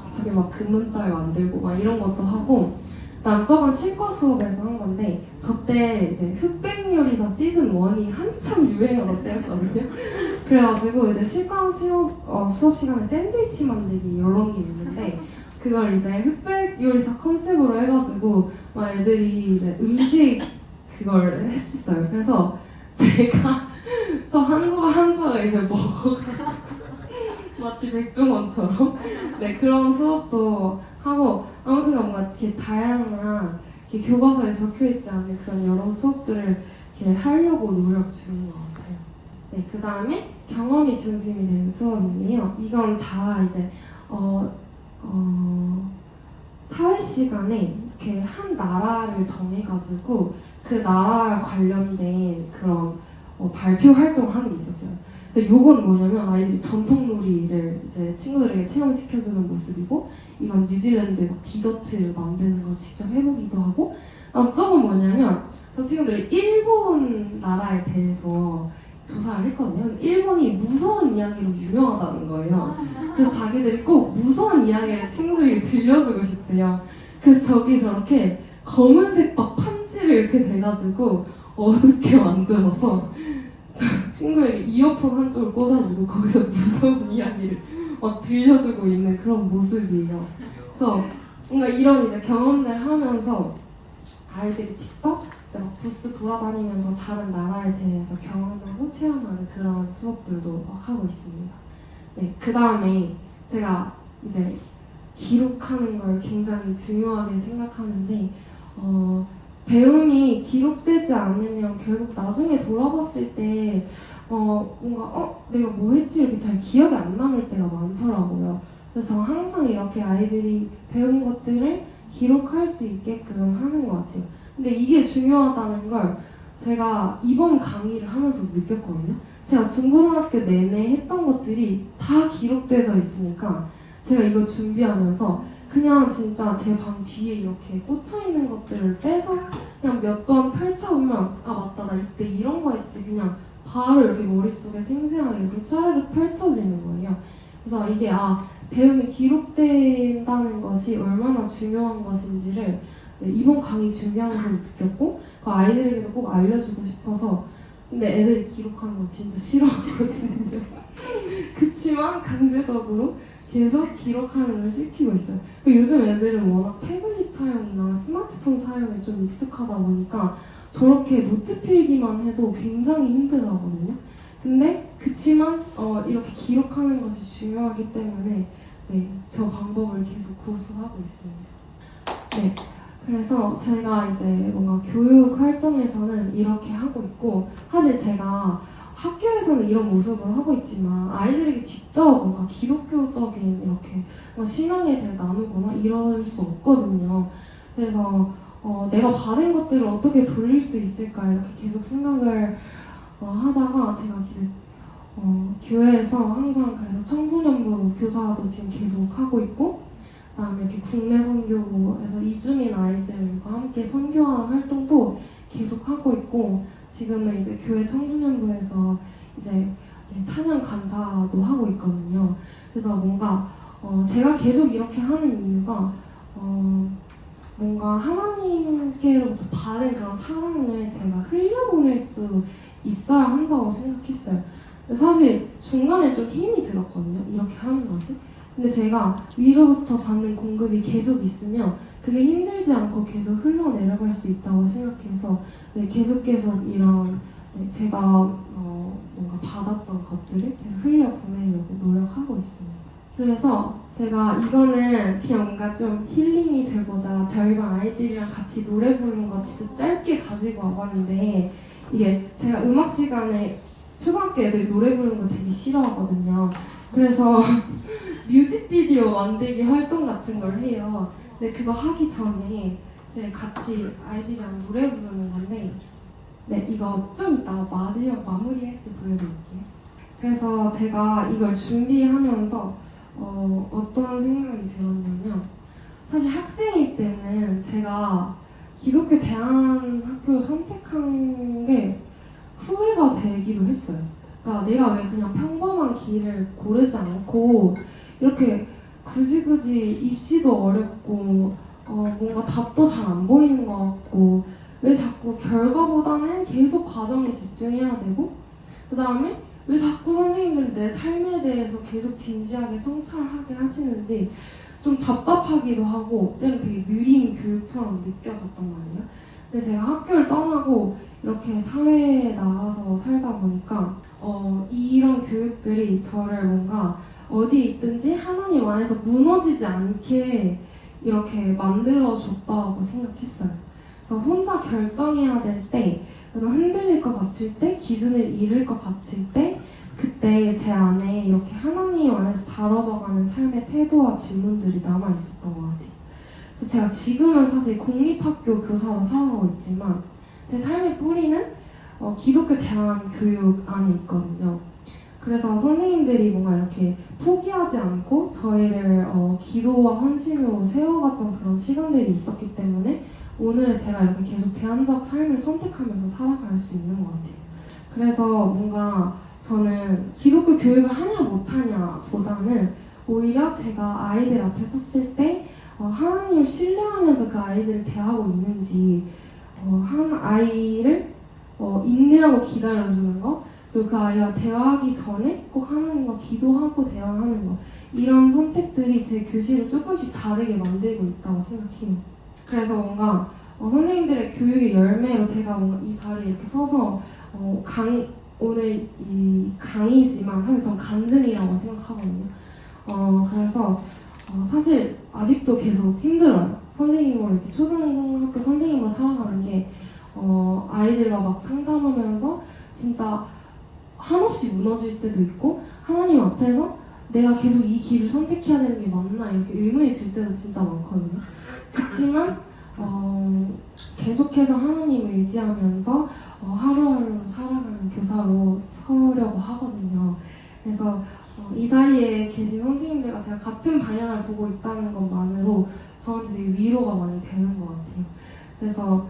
저기 막 금은달 만들고 막 이런 것도 하고, 그다음 저번 실과 수업에서 한 건데 저 때 이제 흑백 요리사 시즌 1이 한참 유행하던 때였거든요. 그래가지고 이제 실과 수업 시간에 샌드위치 만들기 이런 게 있는데 그걸 이제 흑백 요리사 컨셉으로 해가지고 막 애들이 이제 음식 그걸 했었어요. 그래서 제가 저 한 조각 이제 먹어가지고 마치 백종원처럼 그런 수업도 하고, 아무튼 뭔가 이렇게 다양한 이렇게 교과서에 적혀있지 않은 그런 여러 수업들을 이렇게 하려고 노력 중인 것 같아요. 그 다음에 경험이 중심이 된 수업인데요. 이건 다 이제 사회 시간에 이렇게 한 나라를 정해가지고 그 나라 관련된 그런 발표 활동을 하는 게 있었어요. 그래서 요건 뭐냐면 아이들이 전통놀이를 이제 친구들에게 체험시켜주는 모습이고, 이건 뉴질랜드 막 디저트를 만드는 거 직접 해보기도 하고, 저건 뭐냐면 저 친구들이 일본 나라에 대해서 조사를 했거든요. 일본이 무서운 이야기로 유명하다는 거예요. 그래서 자기들이 꼭 무서운 이야기를 친구들에게 들려주고 싶대요. 그래서 저기 저렇게 검은색 막 판지를 이렇게 대가지고 어둡게 만들어서 친구에게 이어폰 한쪽을 꽂아주고 거기서 무서운 이야기를 막 들려주고 있는 그런 모습이에요. 그래서 뭔가 이런 이제 경험들을 하면서 아이들이 직접 이제 막 부스 돌아다니면서 다른 나라에 대해서 경험하고 체험하는 그런 수업들도 막 하고 있습니다. 그 다음에 제가 이제 기록하는 걸 굉장히 중요하게 생각하는데 배움이 기록되지 않으면 결국 나중에 돌아봤을 때 뭔가 내가 뭐 했지 이렇게 잘 기억이 안 남을 때가 많더라고요. 그래서 저 항상 이렇게 아이들이 배운 것들을 기록할 수 있게끔 하는 것 같아요. 근데 이게 중요하다는 걸 제가 이번 강의를 하면서 느꼈거든요. 제가 중고등학교 내내 했던 것들이 다 기록되어 있으니까 제가 이거 준비하면서 그냥 진짜 제 방 뒤에 이렇게 꽂혀있는 것들을 빼서 그냥 몇 번 펼쳐보면 맞다, 나 이때 이런 거 했지, 그냥 바로 이렇게 머릿속에 생생하게 이렇게 짜르륵 펼쳐지는 거예요. 그래서 이게 배움이 기록된다는 것이 얼마나 중요한 것인지를 이번 강의 준비하면서 느꼈고, 그 아이들에게도 꼭 알려주고 싶어서. 근데 애들이 기록하는 거 진짜 싫어하거든요. 그치만 강제적으로 계속 기록하는 걸 시키고 있어요. 그리고 요즘 애들은 워낙 태블릿 사용이나 스마트폰 사용에 좀 익숙하다 보니까 저렇게 노트 필기만 해도 굉장히 힘들어하거든요. 근데 그치만 이렇게 기록하는 것이 중요하기 때문에 저 방법을 계속 고수하고 있습니다. 그래서 제가 이제 뭔가 교육 활동에서는 이렇게 하고 있고, 사실 제가 학교에서는 이런 모습을 하고 있지만 아이들에게 직접 뭔가 기독교적인 이렇게 신앙에 대해 나누거나 이럴 수 없거든요. 그래서 내가 받은 것들을 어떻게 돌릴 수 있을까 이렇게 계속 생각을 하다가 제가 이제 교회에서 항상 그래서 청소년부 교사도 지금 계속 하고 있고, 그다음에 이렇게 국내 선교에서 이주민 아이들과 함께 선교하는 활동도 계속 하고 있고, 지금은 이제 교회 청소년부에서 이제 찬양 감사도 하고 있거든요. 그래서 뭔가 제가 계속 이렇게 하는 이유가 뭔가 하나님께로부터 받은 그런 사랑을 제가 흘려보낼 수 있어야 한다고 생각했어요. 사실 중간에 좀 힘이 들었거든요, 이렇게 하는 것이. 근데 제가 위로부터 받는 공급이 계속 있으면 그게 힘들지 않고 계속 흘러내려갈 수 있다고 생각해서 계속 이런 제가 뭔가 받았던 것들을 계속 흘려보내려고 노력하고 있습니다. 그래서 제가 이거는 그냥 뭔가 좀 힐링이 되고자 저희 반 아이들이랑 같이 노래 부르는 거 진짜 짧게 가지고 와봤는데 이게 제가 음악 시간에 초등학교 애들이 노래 부르는 거 되게 싫어하거든요. 그래서 뮤직비디오 만들기 활동 같은 걸 해요. 근데 그거 하기 전에 제가 같이 아이들이랑 노래 부르는 건데 네, 이거 좀 이따 마지막 마무리할 때 보여드릴게요. 그래서 제가 이걸 준비하면서 어떤 생각이 들었냐면 사실 학생일 때는 제가 기독교 대안학교를 선택한 게 후회가 되기도 했어요. 그러니까 내가 왜 그냥 평범한 길을 고르지 않고 이렇게 굳이 입시도 어렵고 뭔가 답도 잘 안 보이는 것 같고 왜 자꾸 결과보다는 계속 과정에 집중해야 되고 그 다음에 왜 자꾸 선생님들은 내 삶에 대해서 계속 진지하게 성찰하게 하시는지 좀 답답하기도 하고 때는 되게 느린 교육처럼 느껴졌단 말이에요. 근데 제가 학교를 떠나고 이렇게 사회에 나가서 살다 보니까 이런 교육들이 저를 뭔가 어디에 있든지 하나님 안에서 무너지지 않게 이렇게 만들어줬다고 생각했어요. 그래서 혼자 결정해야 될 때, 흔들릴 것 같을 때, 기준을 잃을 것 같을 때, 그때 제 안에 이렇게 하나님 안에서 다뤄져가는 삶의 태도와 질문들이 남아 있었던 것 같아요. 그래서 제가 지금은 사실 공립학교 교사로 살아가고 있지만 제 삶의 뿌리는 기독교 대안 교육 안에 있거든요. 그래서 선생님들이 뭔가 이렇게 포기하지 않고 저희를 기도와 헌신으로 세워갔던 그런 시간들이 있었기 때문에 오늘의 제가 이렇게 계속 대안적 삶을 선택하면서 살아갈 수 있는 것 같아요. 그래서 뭔가 저는 기독교 교육을 하냐 못하냐 보다는 오히려 제가 아이들 앞에 섰을 때 하나님을 신뢰하면서 그 아이들을 대하고 있는지 한 아이를 인내하고 기다려주는 거 그리고 그 아이와 대화하기 전에 꼭 하나님과 기도하고 대화하는 거 이런 선택들이 제 교실을 조금씩 다르게 만들고 있다고 생각해요. 그래서 뭔가 선생님들의 교육의 열매로 제가 뭔가 이 자리에 이렇게 서서 오늘 이 강의지만 사실 전 간증이라고 생각하거든요. 그래서 사실 아직도 계속 힘들어요. 선생님으로 이렇게 초등학교 선생님으로 살아가는 게 아이들과 막 상담하면서 진짜 한없이 무너질 때도 있고 하나님 앞에서 내가 계속 이 길을 선택해야 되는 게 맞나 이렇게 의문이 들 때도 진짜 많거든요. 그렇지만 계속해서 하나님을 의지하면서 하루하루 살아가는 교사로 서려고 하거든요. 그래서 이 자리에 계신 선생님들과 제가 같은 방향을 보고 있다는 것만으로 저한테 되게 위로가 많이 되는 것 같아요. 그래서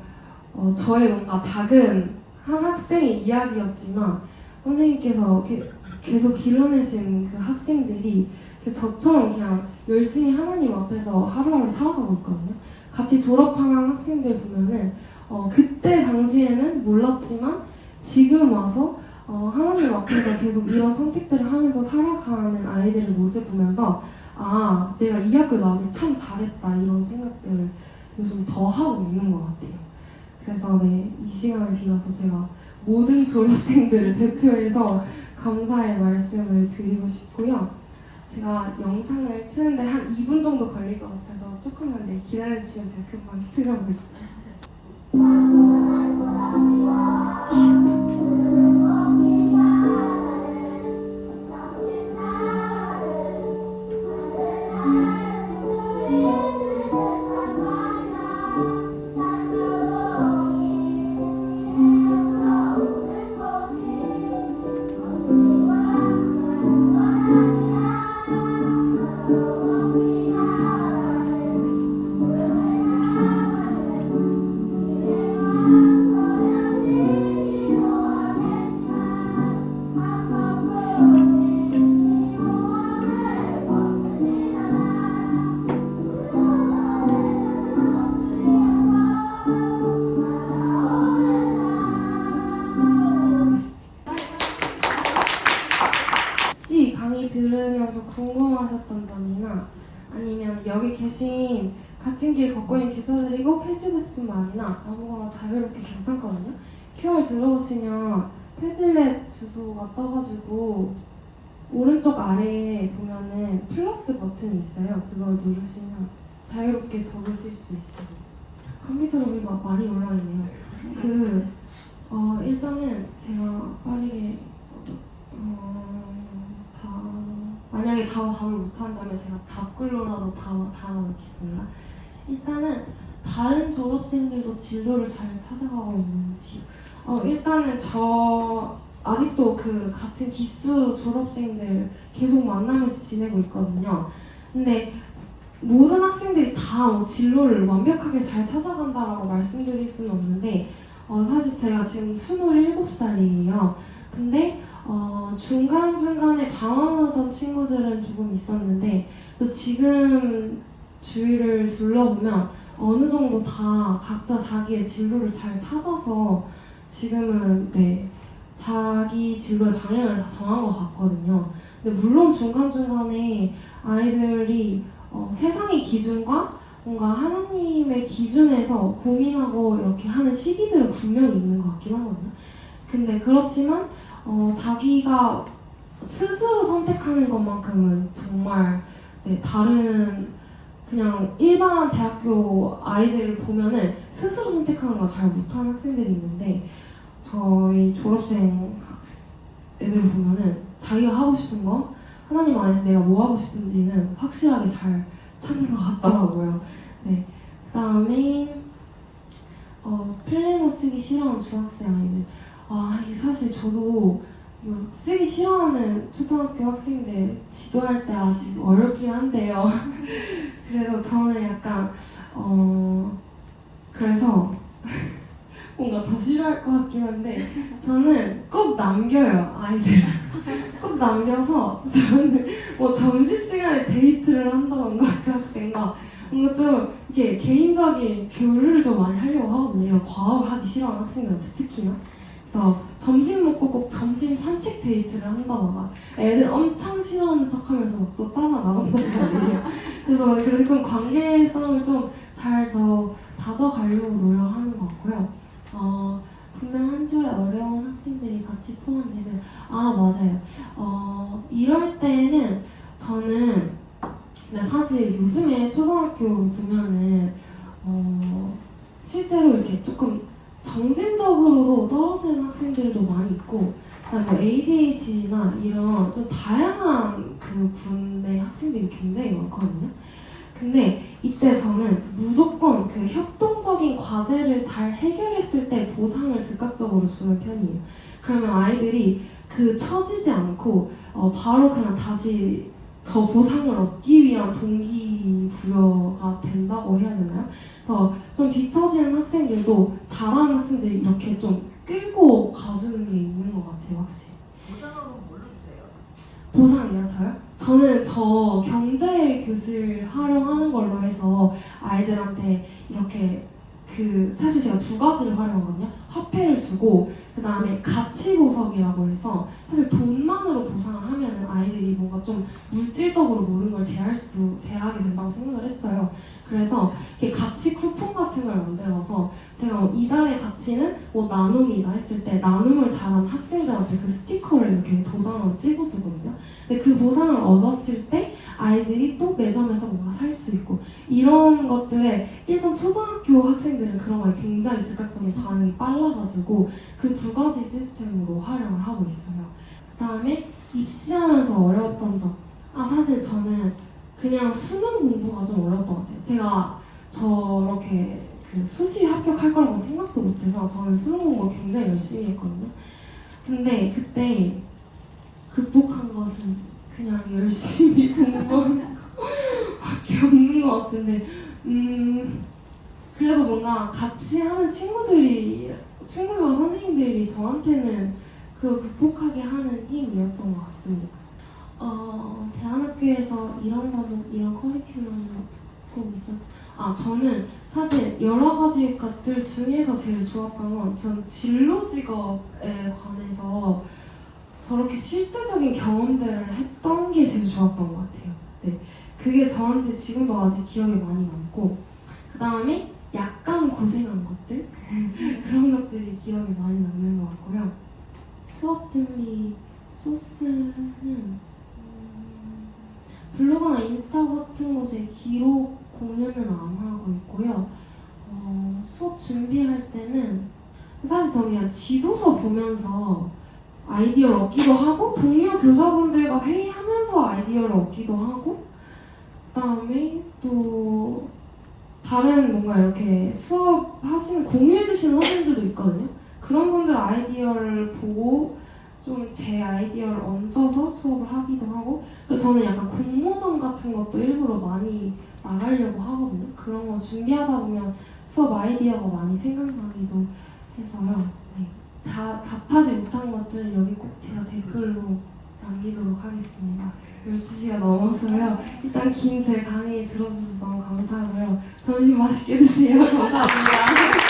저의 뭔가 작은 한 학생의 이야기였지만 선생님께서 계속 길러내신 그 학생들이 저처럼 그냥 열심히 하나님 앞에서 하루하루 살아가고 있거든요. 같이 졸업한 학생들 보면은 그때 당시에는 몰랐지만 지금 와서 하나님 앞에서 계속 이런 선택들을 하면서 살아가는 아이들의 모습을 보면서 아 내가 이 학교 나오기 참 잘했다 이런 생각들을 요즘 더 하고 있는 것 같아요. 그래서 네, 이 시간을 빌어서 제가 모든 졸업생들을 대표해서 감사의 말씀을 드리고 싶고요. 제가 영상을 트는데 한 2분 정도 걸릴 것 같아서 조금만 기다려주시면 제가 금방 틀어볼게요. 혹시 강의 들으면서 궁금하셨던 점이나 아니면 여기 계신 같은 길 걷고 있는 기사들이 꼭 해주고 싶은 말이나 아무거나 자유롭게 괜찮거든요. QR 들어오시면 패들렛 주소가 떠가지고 오른쪽 아래에 보면은 플러스 버튼이 있어요. 그걸 누르시면 자유롭게 적으실 수 있어요. 컴퓨터 로그가 많이 올라있네요. 일단은 제가 빠르게 만약에 답을 못한다면 제가 답글로라도 달아놓겠습니다. 일단은 다른 졸업생들도 진로를 잘 찾아가고 있는지 일단은 저 아직도 그 같은 기수 졸업생들 계속 만나면서 지내고 있거든요. 근데 모든 학생들이 다 진로를 완벽하게 잘 찾아간다라고 말씀드릴 수는 없는데 사실 제가 지금 27살이에요. 근데 중간중간에 방황하던 친구들은 조금 있었는데 또 지금 주위를 둘러보면 어느 정도 다 각자 자기의 진로를 잘 찾아서 지금은 자기 진로의 방향을 다 정한 것 같거든요. 근데 물론 중간중간에 아이들이 세상의 기준과 뭔가 하나님의 기준에서 고민하고 이렇게 하는 시기들은 분명히 있는 것 같긴 하거든요. 근데 그렇지만 자기가 스스로 선택하는 것만큼은 정말 다른 그냥 일반 대학교 아이들을 보면은 스스로 선택하는 거 잘 못하는 학생들이 있는데 저희 졸업생 애들 보면은 자기가 하고 싶은 거 하나님 안에서 내가 뭐 하고 싶은지는 확실하게 잘 찾는 것 같더라고요. 네. 그다음에 플래너 쓰기 싫어하는 중학생 아이들. 이게 사실 저도 이거 쓰기 싫어하는 초등학교 학생들 지도할 때 아직 어렵긴 한데요. 그래서 저는 약간 그래서 뭔가 더 싫어할 것 같긴 한데 저는 꼭 남겨요, 아이들을. 꼭 남겨서 저는 점심시간에 데이트를 한다던가 그 학생과 뭔가 좀 이렇게 개인적인 교류를 좀 많이 하려고 하거든요. 이런 과업을 하기 싫어하는 학생들한테 특히나. 그래서 점심 먹고 꼭 점심 산책 데이트를 한다던가 애들 엄청 싫어하는 척하면서 막 또 따라 나간단 말이에요. 그래서 그렇게 좀 관계 싸움을 좀 잘 더 다져가려고 노력하는 것 같고요. 분명 한 조에 어려운 학생들이 같이 포함되면 맞아요. 이럴 때는 저는 사실 요즘에 초등학교 보면은 실제로 이렇게 조금 정신적으로도 떨어지는 학생들도 많이 있고 그다음에 ADHD나 이런 좀 다양한 그 군의 학생들이 굉장히 많거든요. 근데 이때 저는 무조건 그 협동적인 과제를 잘 해결했을 때 보상을 즉각적으로 주는 편이에요. 그러면 아이들이 그 처지지 않고 바로 그냥 다시 저 보상을 얻기 위한 동기부여가 된다고 해야 되나요? 그래서 좀 뒤처지는 학생들도 잘하는 학생들이 이렇게 좀 끌고 가주는 게 있는 것 같아요, 확실히. 보상은 뭘로 주세요? 보상이요? 저요? 저는 저 경제 교실 활용하는 걸로 해서 아이들한테 이렇게 사실 제가 두 가지를 활용하거든요. 화폐를 주고 그 다음에 가치 보석이라고 해서 사실 돈만으로 보상을 하면은 아이들이 뭔가 좀 물질적으로 모든 걸 대하게 된다고 생각을 했어요. 그래서 이렇게 가치 쿠폰 같은 걸 만들어서 제가 이달의 가치는 나눔이다 했을 때 나눔을 잘한 학생들한테 그 스티커를 이렇게 도장으로 찍어주거든요. 근데 그 보상을 얻었을 때 아이들이 또 매점에서 뭔가 살 수 있고 이런 것들에 일단 초등학교 학생들은 그런 거에 굉장히 즉각적인 반응이 빨라가지고 그 두 가지 시스템으로 활용을 하고 있어요. 그 다음에 입시하면서 어려웠던 점 사실 저는 그냥 수능 공부가 좀 어려웠던 것 같아요. 제가 저렇게 수시 합격할 거라고 생각도 못해서 저는 수능 공부 굉장히 열심히 했거든요. 근데 그때 극복한 것은 그냥 열심히 공부하는 밖에 없는 것 같은데 그래도 뭔가 같이 하는 친구들과 선생님들이 저한테는 그 극복하게 하는 힘이었던 것 같습니다. 대안학교에서 이런 과목, 이런 커리큘럼이 꼭 있었어요. 저는 사실 여러 가지 것들 중에서 제일 좋았던 건 전 진로 직업에 관해서 저렇게 실제적인 경험들을 했던 게 제일 좋았던 것 같아요. 네, 그게 저한테 지금도 아직 기억에 많이 남고 그 다음에 약간 고생한 것들 그런 것들이 기억에 많이 남는 것 같고요. 수업 준비 소스는 블로그나 인스타 같은 곳에 기록 공유는 안 하고 있고요. 수업 준비할 때는 사실 저는 그냥 지도서 보면서 아이디어를 얻기도 하고 동료 교사분들과 회의하면서 아이디어를 얻기도 하고 그다음에 또 다른 뭔가 이렇게 수업 하시는 공유해 주시는 선생님들도 있거든요. 그런 분들 아이디어를 보고 좀 제 아이디어를 얹어서 수업을 하기도 하고 그래서 저는 약간 공모전 같은 것도 일부러 많이 나가려고 하거든요. 그런 거 준비하다 보면 수업 아이디어가 많이 생각나기도 해서요. 네. 다 답하지 못한 것들은 여기 꼭 제가 댓글로 남기도록 하겠습니다. 12시가 넘어서요. 일단 긴 제 강의 들어주셔서 너무 감사하고요. 점심 맛있게 드세요. 감사합니다.